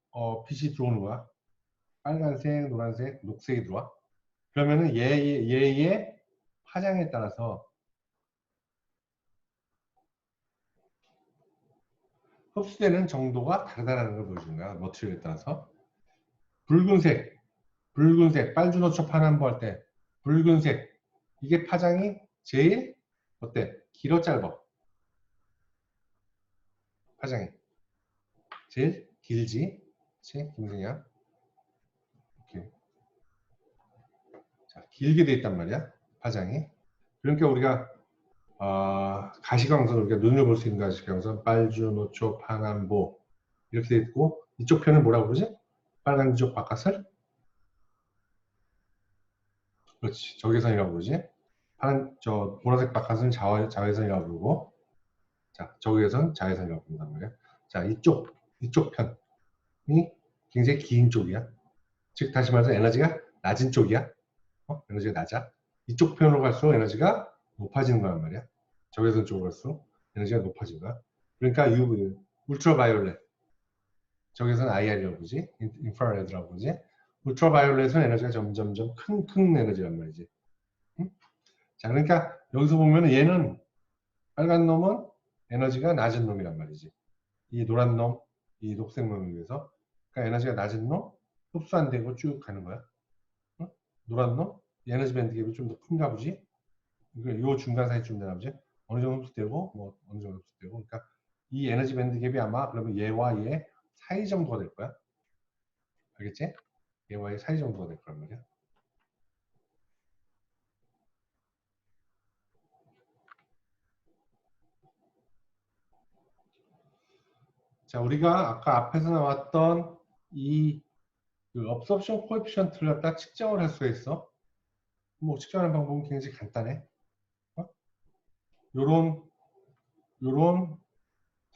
A: 빛이 들어오는 거야. 빨간색, 노란색, 녹색이 들어와. 그러면은 얘의 파장에 따라서 흡수되는 정도가 다르다는 걸 보여주는 거야. 머티리얼에 따라서. 붉은색, 빨주노초 파남보 할 때 붉은색 이게 파장이 제일 어때? 길어 짧아? 파장이 제일 길지? 그치? 김승이야. 이렇게. 자, 길게 돼 있단 말이야. 파장이. 그러니까 우리가 가시광선, 우리가 눈으로 볼 수 있는 가시광선, 빨주, 노초, 파남보 이렇게 돼 있고 이쪽 편은 뭐라고 그러지? 빨간 쪽 바깥을? 그렇지. 적외선이라고 그러지. 보라색 바깥은 자외선이라고 부르고, 자, 적외선, 자외선이라고 부른단 말이야. 자, 이쪽 편이 굉장히 긴 쪽이야. 즉, 다시 말해서 에너지가 낮은 쪽이야. 에너지가 낮아. 이쪽 편으로 갈수록 에너지가 높아지는 거란 말이야. 적외선 쪽으로 갈수록 에너지가 높아진 거야. 그러니까 UV, 울트라바이올렛, 적외선 IR이라고 그러지, 인프라레드라고 그러지. 울트라바이올렛은 에너지가 점점점 큰 에너지란 말이지. 응? 자, 그러니까 여기서 보면 얘는 빨간 놈은 에너지가 낮은 놈이란 말이지. 이 노란 놈, 이 녹색 놈에 비해서. 그러니까 에너지가 낮은 놈, 흡수 안 되고 쭉 가는 거야. 응? 노란 놈, 에너지 밴드 갭이 좀 더 큰가 보지. 요 중간 사이쯤 되나 보지. 어느 정도 흡수되고, 뭐 어느 정도 흡수되고. 그러니까 이 에너지 밴드 갭이 아마 그러면 얘와 얘 사이 정도가 될 거야. 알겠지? AY 사이 정도가 될 거란 말이야. 자, 우리가 아까 앞에서 나왔던 이 absorption coefficient를 갖다 측정을 할 수가 있어. 뭐 측정하는 방법은 굉장히 간단해. 어? 요런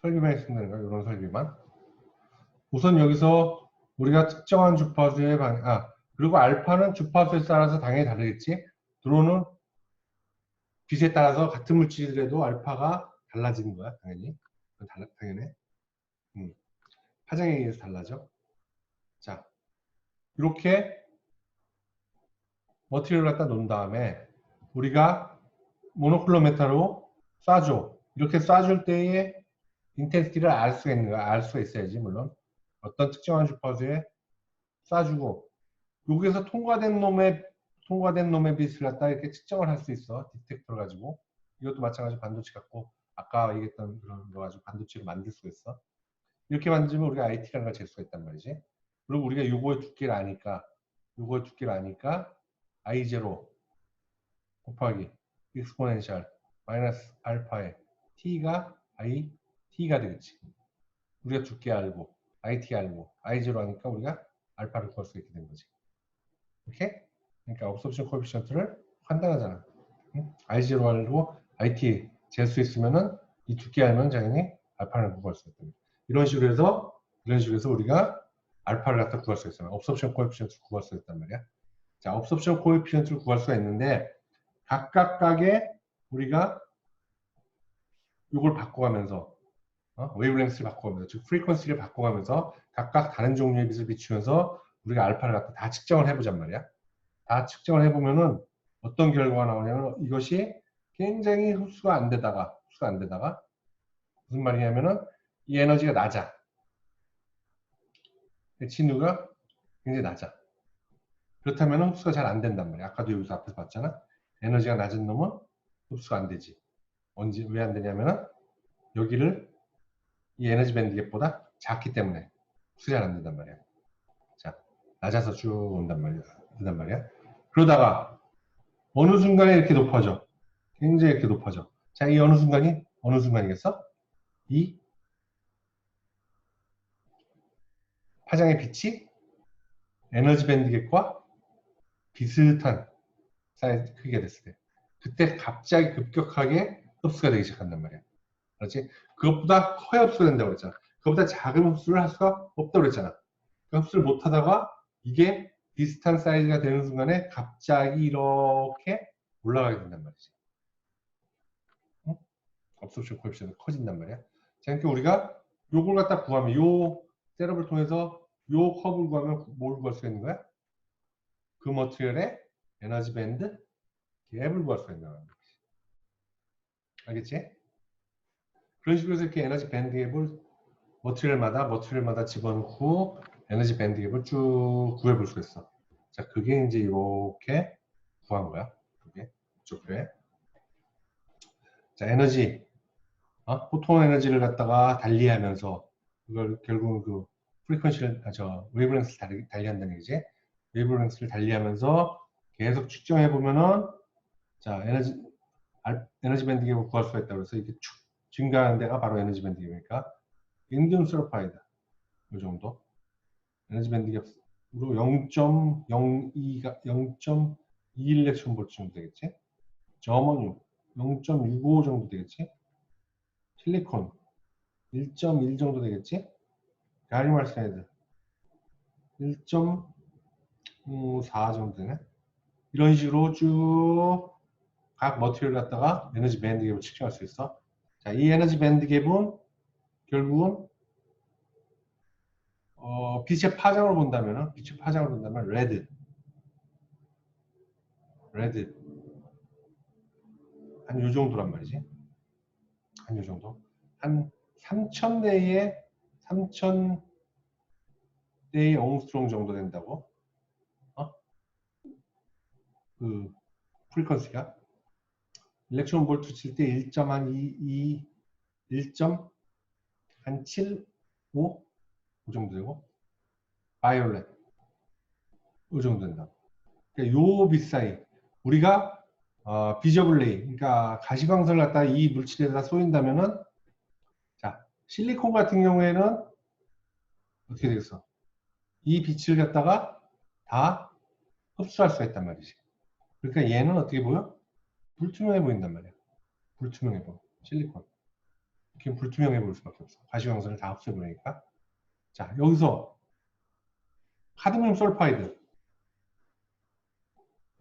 A: 설비만 있으면 되는 거야. 요런 설비만. 우선 여기서 우리가 특정한 주파수의 그리고 알파는 주파수에 따라서 당연히 다르겠지. 들어오는 빛에 따라서 같은 물질이라도 알파가 달라지는 거야, 당연히. 당연해. 파장에 의해서 달라져. 자, 이렇게 머티리얼을 갖다 놓은 다음에 우리가 모노클로메터로 쏴줘. 이렇게 쏴줄 때의 인텐시티를 알 수가 있는 거야. 알 수가 있어야지, 물론. 어떤 특정한 주파수에 쏴주고, 여기에서 통과된 놈의 빛을 갖다 이렇게 측정을 할 수 있어. 디텍터를 가지고. 이것도 마찬가지로 반도체 갖고, 아까 얘기했던 그런 거 가지고 반도체를 만들 수가 있어. 이렇게 만들면 우리가 IT라는 걸 잴 수가 있단 말이지. 그리고 우리가 요거의 두께를 아니까, I0 곱하기 익스포넨셜 마이너스 알파의 t가 t가 되겠지. 우리가 두께 알고 IT 알고 I0 하니까 우리가 알파를 구할 수 있게 된 거지. 이렇게? 그러니까 absorption coefficient를 간단하잖아. 응? I0 알고 IT 잴 수 있으면은 이 두께 알면 당연히 알파를 구할 수 있다. 이런 식으로 해서 우리가 알파를 갖다 구할 수 있어요. absorption coefficient를 구할 수 있단 말이야. 자, absorption coefficient를 구할 수가 있는데 각각의 우리가 이걸 바꿔가면서 웨이브랭스를 바꿔가면서 즉 프리퀀시를 바꿔가면서 각각 다른 종류의 빛을 비추면서 우리가 알파를 갖다 다 측정을 해보잔 말이야. 다 측정을 해보면은 어떤 결과가 나오냐면 이것이 굉장히 흡수가 안 되다가 무슨 말이냐면은 이 에너지가 낮아. 진우가 굉장히 낮아. 그렇다면 흡수가 잘 안 된단 말이야. 아까도 여기서 앞에서 봤잖아. 에너지가 낮은 놈은 흡수가 안 되지. 언제 왜 안 되냐면은 여기를 이 에너지 밴드 갭보다 작기 때문에 흡수가 잘 안 된단 말이야. 자, 낮아서 쭉 온단 말이야. 그러다가 어느 순간에 이렇게 높아져. 굉장히 이렇게 높아져. 자, 이 어느 순간이겠어? 이 파장의 빛이 에너지 밴드 갭과 비슷한 사이즈 크기가 됐을 때 그때 갑자기 급격하게 흡수가 되기 시작한단 말이야. 그렇지? 그것보다 커야 흡수가 된다고 그랬잖아. 그것보다 작은 흡수를 할 수가 없다고 그랬잖아. 그 흡수를 못 하다가 이게 비슷한 사이즈가 되는 순간에 갑자기 이렇게 올라가게 된단 말이지. 응? absorption coefficient 커진단 말이야. 자, 그러니까 우리가 요걸 갖다 구하면 요 셋업을 통해서 요 커브를 구하면 뭘 구할 수 있는 거야? 그 머티리얼의 에너지 밴드 갭을 구할 수 있는 거야. 알겠지? 그런 식으로 해서 이렇게 에너지 밴드 갭을 머티리얼마다 집어넣고 에너지 밴드 갭을 쭉 구해볼 수 있어. 자, 그게 이제 이렇게 구한 거야. 그게 이쪽에. 자, 에너지, 포톤 에너지를 갖다가 달리하면서 그걸 결국은 그 프리퀀시를, 웨이브랭스를 달리한다는 얘기지. 웨이브랭스를 달리하면서 계속 측정해 보면은 자, 에너지 밴드 갭을 구할 수가 있다고 해서 이렇게 축 증가하는 데가 바로 에너지 밴드 갭이니까 인디움 서르파이드 이 정도 에너지 밴드 갭으로 0.02가 0.2 일렉트론 볼트 정도 되겠지. 저머늄 0.65 정도 되겠지. 실리콘 1.1 정도 되겠지. 가리움 알사이드 1.4 정도 되네. 이런 식으로 쭉 각 머티리얼 갖다가 에너지 밴드 갭을 측정할 수 있어. 자, 이 에너지 밴드 갭은 결국은 빛의 파장으로 본다면 레드 한 요 정도란 말이지. 한 요 정도. 한 3000대의 옹스트롱 정도 된다고. 그 프리퀀시가 일렉트론 볼트 칠 때 1.2 1.75 그 정도 되고 바이올렛 이 정도 된다. 그러니까 요 빛 사이 우리가 비저블 레이, 그러니까 가시광선을 갖다가 이 물질에다 쏘인다면은, 자, 실리콘 같은 경우에는 어떻게 되겠어? 이 빛을 갖다가 다 흡수할 수가 있단 말이지. 그러니까 얘는 어떻게 보여? 불투명해 보인단 말이야. 불투명해 보여. 실리콘. 이렇게 불투명해 보일 수밖에 없어. 가시광선을 다 흡수해버리니까. 자, 여기서 카드뮴 솔파이드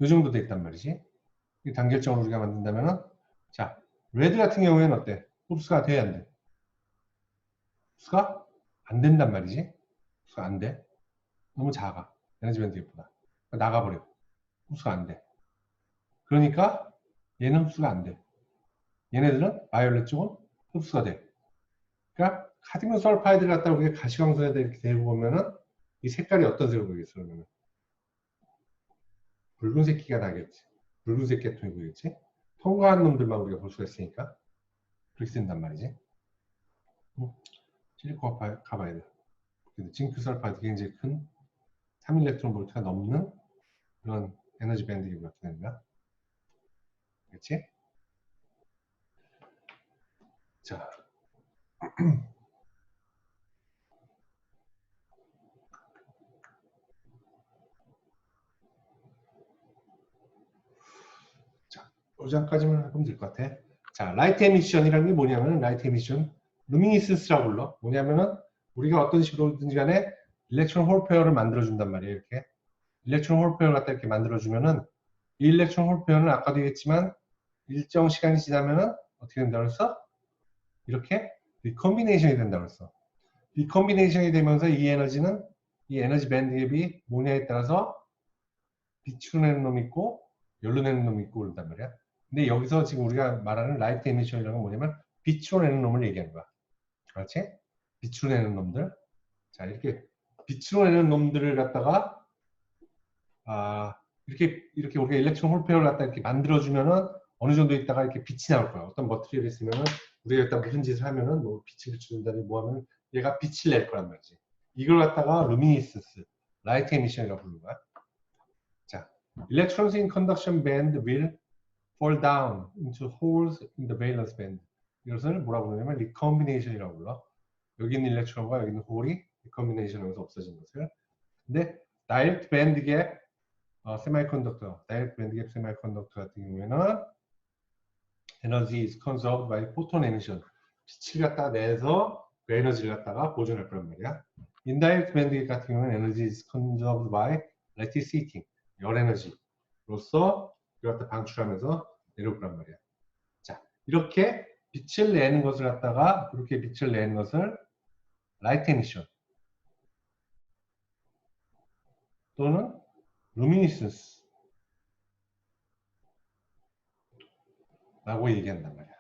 A: 이 정도 돼 있단 말이지. 이 단결정을 우리가 만든다면은, 자, 레드 같은 경우에는 어때? 흡수가 돼야 안 돼? 흡수가 안 된단 말이지. 흡수가 안 돼. 너무 작아. 에너지 밴드보다. 나가버려. 흡수가 안 돼. 그러니까 얘는 흡수가 안 돼. 얘네들은 바이올렛 쪽은 흡수가 돼. 그러니까 카드뮴 설파이드를 갖다가 우리가 가시광선에다 이렇게 대고 보면은 이 색깔이 어떤 색으로 보이겠어? 그러면 붉은색 기가 나겠지. 붉은색 계통이 보이겠지. 통과한 놈들만 우리가 볼 수가 있으니까 그렇게 된단 말이지. 실리콘 카바이드. 징크 설파이드 굉장히 큰 3일렉트론 볼트가 넘는 그런 에너지 밴드 갭이 어떻게 됩니다. 그렇지? 자. 자, 이 장까지만 하면 될 것 같아. 자, 라이트 에미션이라는 게 뭐냐면은, 라이트 에미션, 루미니센스라고 불러. 뭐냐면은, 우리가 어떤 식으로든지 간에 일렉트론 홀 페어를 만들어준단 말이에요. 이렇게. 일렉트론 홀 페어를 갖다 이렇게 만들어주면은, 이 일렉트론 홀 페어는 아까도 얘기했지만, 일정 시간이 지나면은, 어떻게 된다고 했어? 이렇게 리컴비네이션이 된다고 했어. 리컴비네이션이 되면서 이 에너지는, 이 에너지 밴드 갭이 뭐냐에 따라서 비추내는 놈이 있고, 열로내는 놈이 있고 그런단 말이야. 근데 여기서 지금 우리가 말하는 라이트 에미션이라는 건 뭐냐면 빛으로 내는 놈을 얘기하는 거야. 그렇지? 빛으로 내는 놈들. 자, 이렇게 빛으로 내는 놈들을 갖다가 이렇게 우리가 일렉트론 홀페어를 갖다 이렇게 만들어주면은 어느 정도 있다가 이렇게 빛이 나올 거야. 어떤 머티리얼이 있으면은 우리가 일단 무슨 짓을 하면은 뭐 빛을 비춰준다니 뭐 하면 얘가 빛을 낼 거란 말이지. 이걸 갖다가 루미니센스, 라이트 에미션이라고 부르는 거야. 자, electrons in conduction band will fall down into holes in the valence band. 이것을 뭐라고 부르냐면 recombination이라고 불러. 여기 있는 일렉트론과 여기 있는 홀이 recombination 하면서 없어진 것을. 근데 direct band gap semiconductor, direct band gap semiconductor 같은 경우에는 energy is conserved by photon emission. 빛을 갖다 내서 그 에너지를 갖다가 보존할 거란 말이야. indirect band gap 같은 경우에는 energy is conserved by electricity, 열 에너지로서 이걸 갖다 방출하면서 내려올 거란 말이야. 자, 이렇게 빛을 내는 것을 갖다가 이렇게 빛을 내는 것을 라이트 에미션 또는 루미니센스 라고 얘기한단 말이야.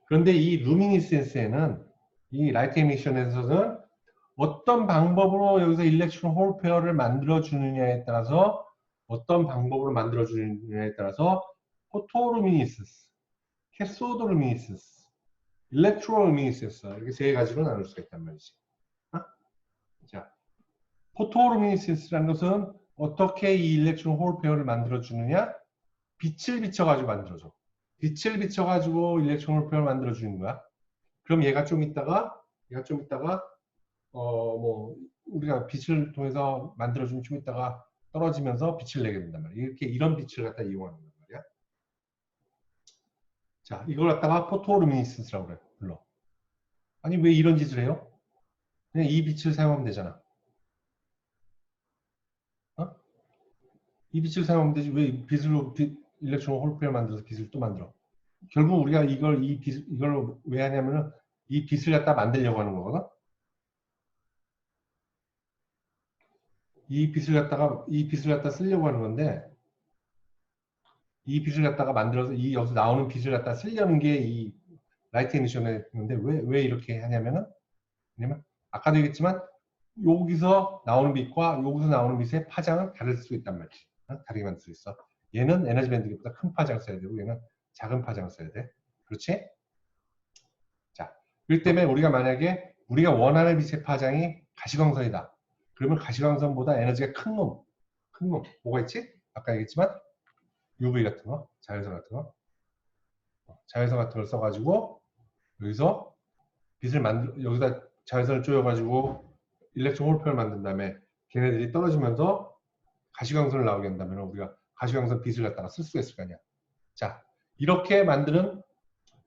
A: 그런데 이 루미니센스에는 이 라이트 에미션에서는 어떤 방법으로 여기서 일렉트론 홀 페어를 만들어 주느냐에 따라서 어떤 방법으로 만들어 주느냐에 따라서 포토루미니센스, 캐소드루미니센스, 일렉트로루미니센스 이렇게 세 가지로 나눌 수가 있단 말이지. 자, 포토루미니센스라는 것은 어떻게 이 일렉트론 홀 페어를 만들어 주느냐? 빛을 비춰가지고 만들어줘. 빛을 비춰가지고 일렉트론 홀 페어를 만들어 주는 거야. 그럼 얘가 좀 있다가 뭐 우리가 빛을 통해서 만들어주면 좀 있다가 떨어지면서 빛을 내게 된단 말이야. 이렇게 이런 빛을 갖다 이용하는 거란 말이야. 자, 이걸 갖다가 포토루미니센스라고 그래. 불러. 아니 왜 이런 짓을 해요? 그냥 이 빛을 사용하면 되잖아. 어? 이 빛을 사용하면 되지 왜 빛으로 일렉트론 홀페어 만들어서 빛을 또 만들어? 결국 우리가 이걸 왜 하냐면은 이 빛을 갖다 만들려고 하는 거거든. 이 빛을 갖다 쓰려고 하는 건데 이 빛을 갖다가 만들어서 이 여기서 나오는 빛을 갖다 쓰려는 게 이 라이트 에미션에 있는데 왜 이렇게 하냐면은 왜냐면 아까도 얘기했지만 여기서 나오는 빛과 여기서 나오는 빛의 파장은 다를 수 있단 말이지. 다르게 만들 수 있어. 얘는 에너지 밴드보다 큰 파장을 써야 되고 얘는 작은 파장을 써야 돼. 그렇지? 자, 그렇기 때문에 우리가 만약에 우리가 원하는 빛의 파장이 가시광선이다. 그러면 가시광선보다 에너지가 큰 놈, 큰 놈. 뭐가 있지? 아까 얘기했지만 UV 같은 거, 자외선 같은 거. 자외선 같은 걸 써가지고 여기서 빛을 여기다 자외선을 쪼여가지고 일렉트론 홀пер을 만든 다음에 걔네들이 떨어지면서 가시광선을 나오게 한다면 우리가 가시광선 빛을 갖다가 쓸 수가 있을 거 아니야. 자, 이렇게 만드는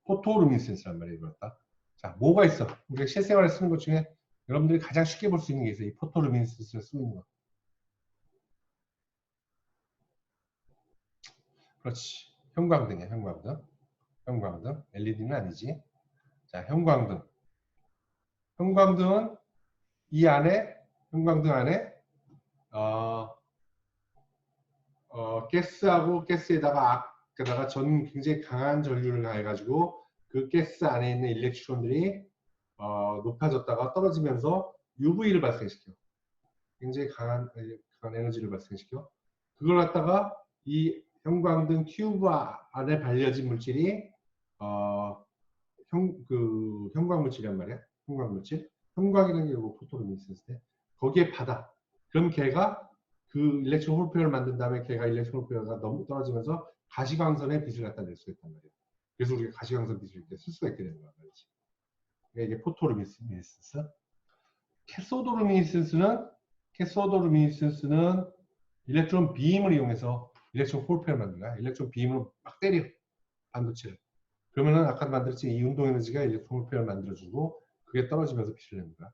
A: 포토루미니센스란 말이에요. 이거다. 자, 뭐가 있어? 우리가 실생활에 쓰는 것 중에 여러분들이 가장 쉽게 볼 수 있는 게 있어요. 이 포토루미니센스를 쓰고 있는 거. 그렇지. 형광등이야, 형광등. 형광등. LED는 아니지. 자, 형광등. 형광등은 이 안에, 형광등 안에, 어, 가스하고 가스에다가 게다가 굉장히 강한 전류를 가해가지고 그 가스 안에 있는 일렉트론들이 높아졌다가 떨어지면서 UV를 발생시켜. 굉장히 강한 에너지를 발생시켜. 그걸 갖다가 이 형광등 튜브 안에 발려진 물질이 어, 형광물질이란 말이야. 형광물질. 형광이라는 게 포토루미니센스인데 거기에 받아. 그럼 걔가 그 일렉트론 홀페어를 만든 다음에 걔가 일렉트론 홀페어가 너무 떨어지면서 가시광선에 빛을 갖다 낼 수 있단 말이야. 그래서 우리가 가시광선 빛을 이렇게 쓸 수가 있게 되는 거야. 그러니까 이게 포토루미니센스. 캐소도루미니센스는 일렉트론 빔을 이용해서 일렉트론 홀페어를 만든 거야. 일렉트론 빔으로 막 때려. 반도체를. 그러면은 아까 만들었지 이 운동 에너지가 일렉트론 홀페어를 만들어주고 그게 떨어지면서 빛을 내는 거야.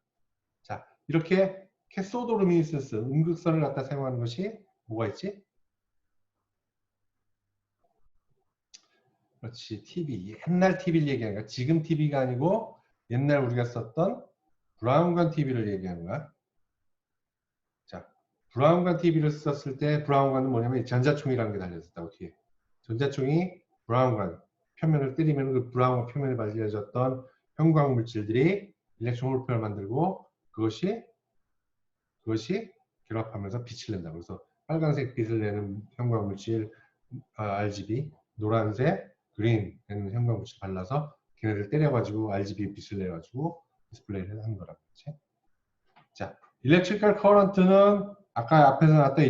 A: 자, 이렇게 캐소도루미니센스 음극선을 갖다 사용하는 것이 뭐가 있지? 그렇지, TV. 옛날 TV를 얘기하는 거야. 지금 TV가 아니고 옛날 우리가 썼던 브라운관 TV를 얘기하는 거야. 자, 브라운관 TV를 썼을 때 브라운관은 뭐냐면 전자총이라는 게 달려있었다고 뒤에. 전자총이 브라운관 표면을 때리면 그 브라운관 표면에 발려졌던 형광 물질들이 일렉트론 홀페어를 만들고 그것이 결합하면서 빛을 낸다. 그래서 빨간색 빛을 내는 형광 물질 RGB, 노란색, 그린 내는 형광 물질 발라서 걔네를 때려가지고 RGB 빛을 내가지고 디스플레이를 하는 거라고 그렇지? 자, 일렉트리컬 커런트는 아까 앞에서 나왔던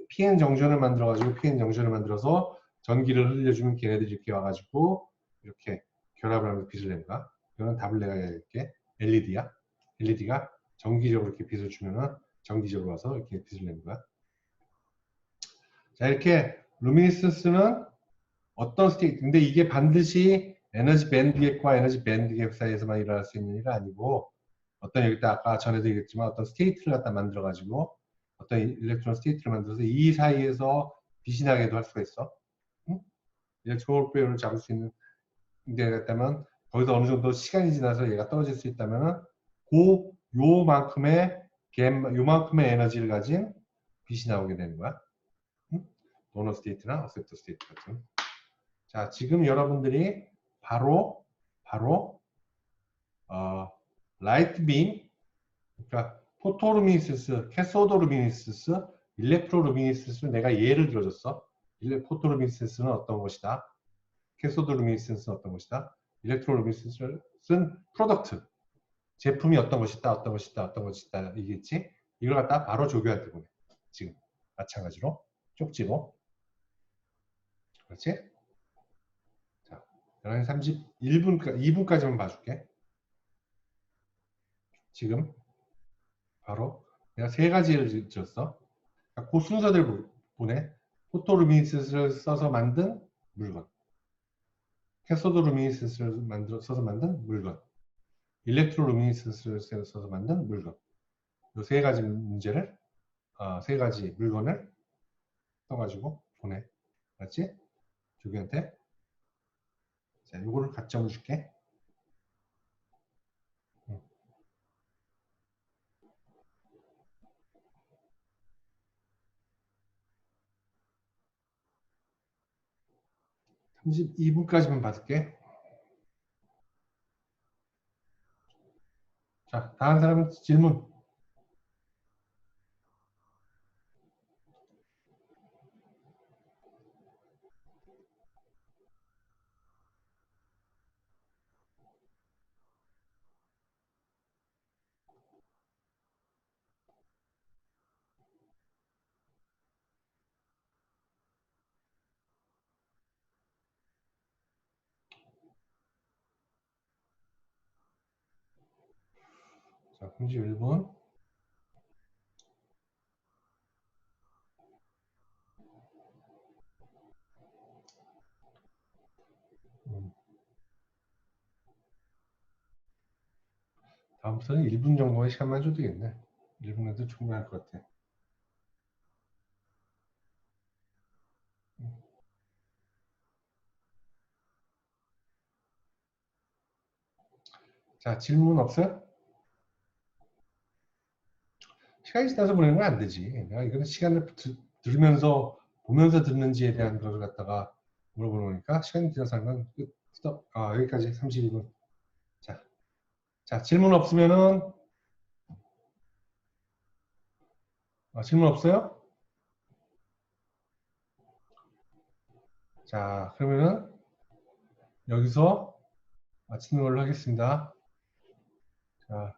A: PN 정전을 만들어가지고 PN 정전을 만들어서 전기를 흘려주면 걔네들이 이렇게 와가지고 이렇게 결합을 하면서 빛을 낸다. 이거는 답을 내가 해야겠게 LED야. LED가 정기적으로 이렇게 빛을 주면은 정기적으로 와서 이렇게 빛을 내는 거야. 자, 이렇게 루미니센스는 어떤 스테이트, 근데 이게 반드시 에너지 밴드 갭과 에너지 밴드 갭 사이에서만 일어날 수 있는 일은 아니고 어떤 여기다 아까 전에도 얘기했지만 어떤 스테이트를 갖다 만들어 가지고 어떤 일렉트론 스테이트를 만들어서 이 사이에서 빛이 나게도 할 수가 있어. 응? 일렉트론 홀페어를 잡을 수 있는 게 됐다면 거기서 어느 정도 시간이 지나서 얘가 떨어질 수 있다면은 요만큼의 에너지를 가진 빛이 나오게 되는 거야. 응? 도너 스테이트나 어셉터 스테이트 같은. 자, 지금 여러분들이 바로 라이트 빔, 그러니까 포토루미니센스, 캐소도루미니센스, 일렉트로루미니센스를 내가 예를 들어줬어. 포토루미니센스는 어떤 것이다. 캐소도루미니센스는 어떤 것이다. 일렉트로루미니센스는 프로덕트, 제품이 어떤 것이다, 어떤 것이다, 어떤 것이다 이겠지. 이걸 갖다 바로 조교할 때 보내. 지금 마찬가지로 쪽지로. 그렇지? 자, 11시 31분, 2분까지만 봐줄게. 지금 바로 내가 세 가지를 줬어. 그 순서대로 보내. 포토루미니센스를 써서 만든 물건, 캐소드루미니센스를 써서 만든 물건, 일렉트로루미니센스를 써서 만든 물건. 이 세 가지 문제를, 세 가지 물건을 써가지고 보내. 알았지? 조기한테. 자, 요거를 가점을 줄게. 32분까지만 받을게. 자, 다른 사람 질문. 자, 31분. 다음부터는 1분 정도의 시간만 줘도 되겠네. 1분에도 충분할 것 같아. 자, 질문 없어요? 시간이 지나서 보내는 건 안 되지. 내가 이거는 시간을 들으면서 보면서 듣는지에 대한 것을 갖다가 물어보는 거니까 시간이 지나서 하는 건 끝. 스톱. 아, 여기까지 32분. 자, 질문 없으면은 질문 없어요? 자, 그러면은 여기서 마치는 걸로 하겠습니다. 자,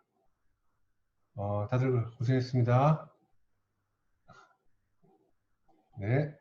A: 다들 고생했습니다. 네.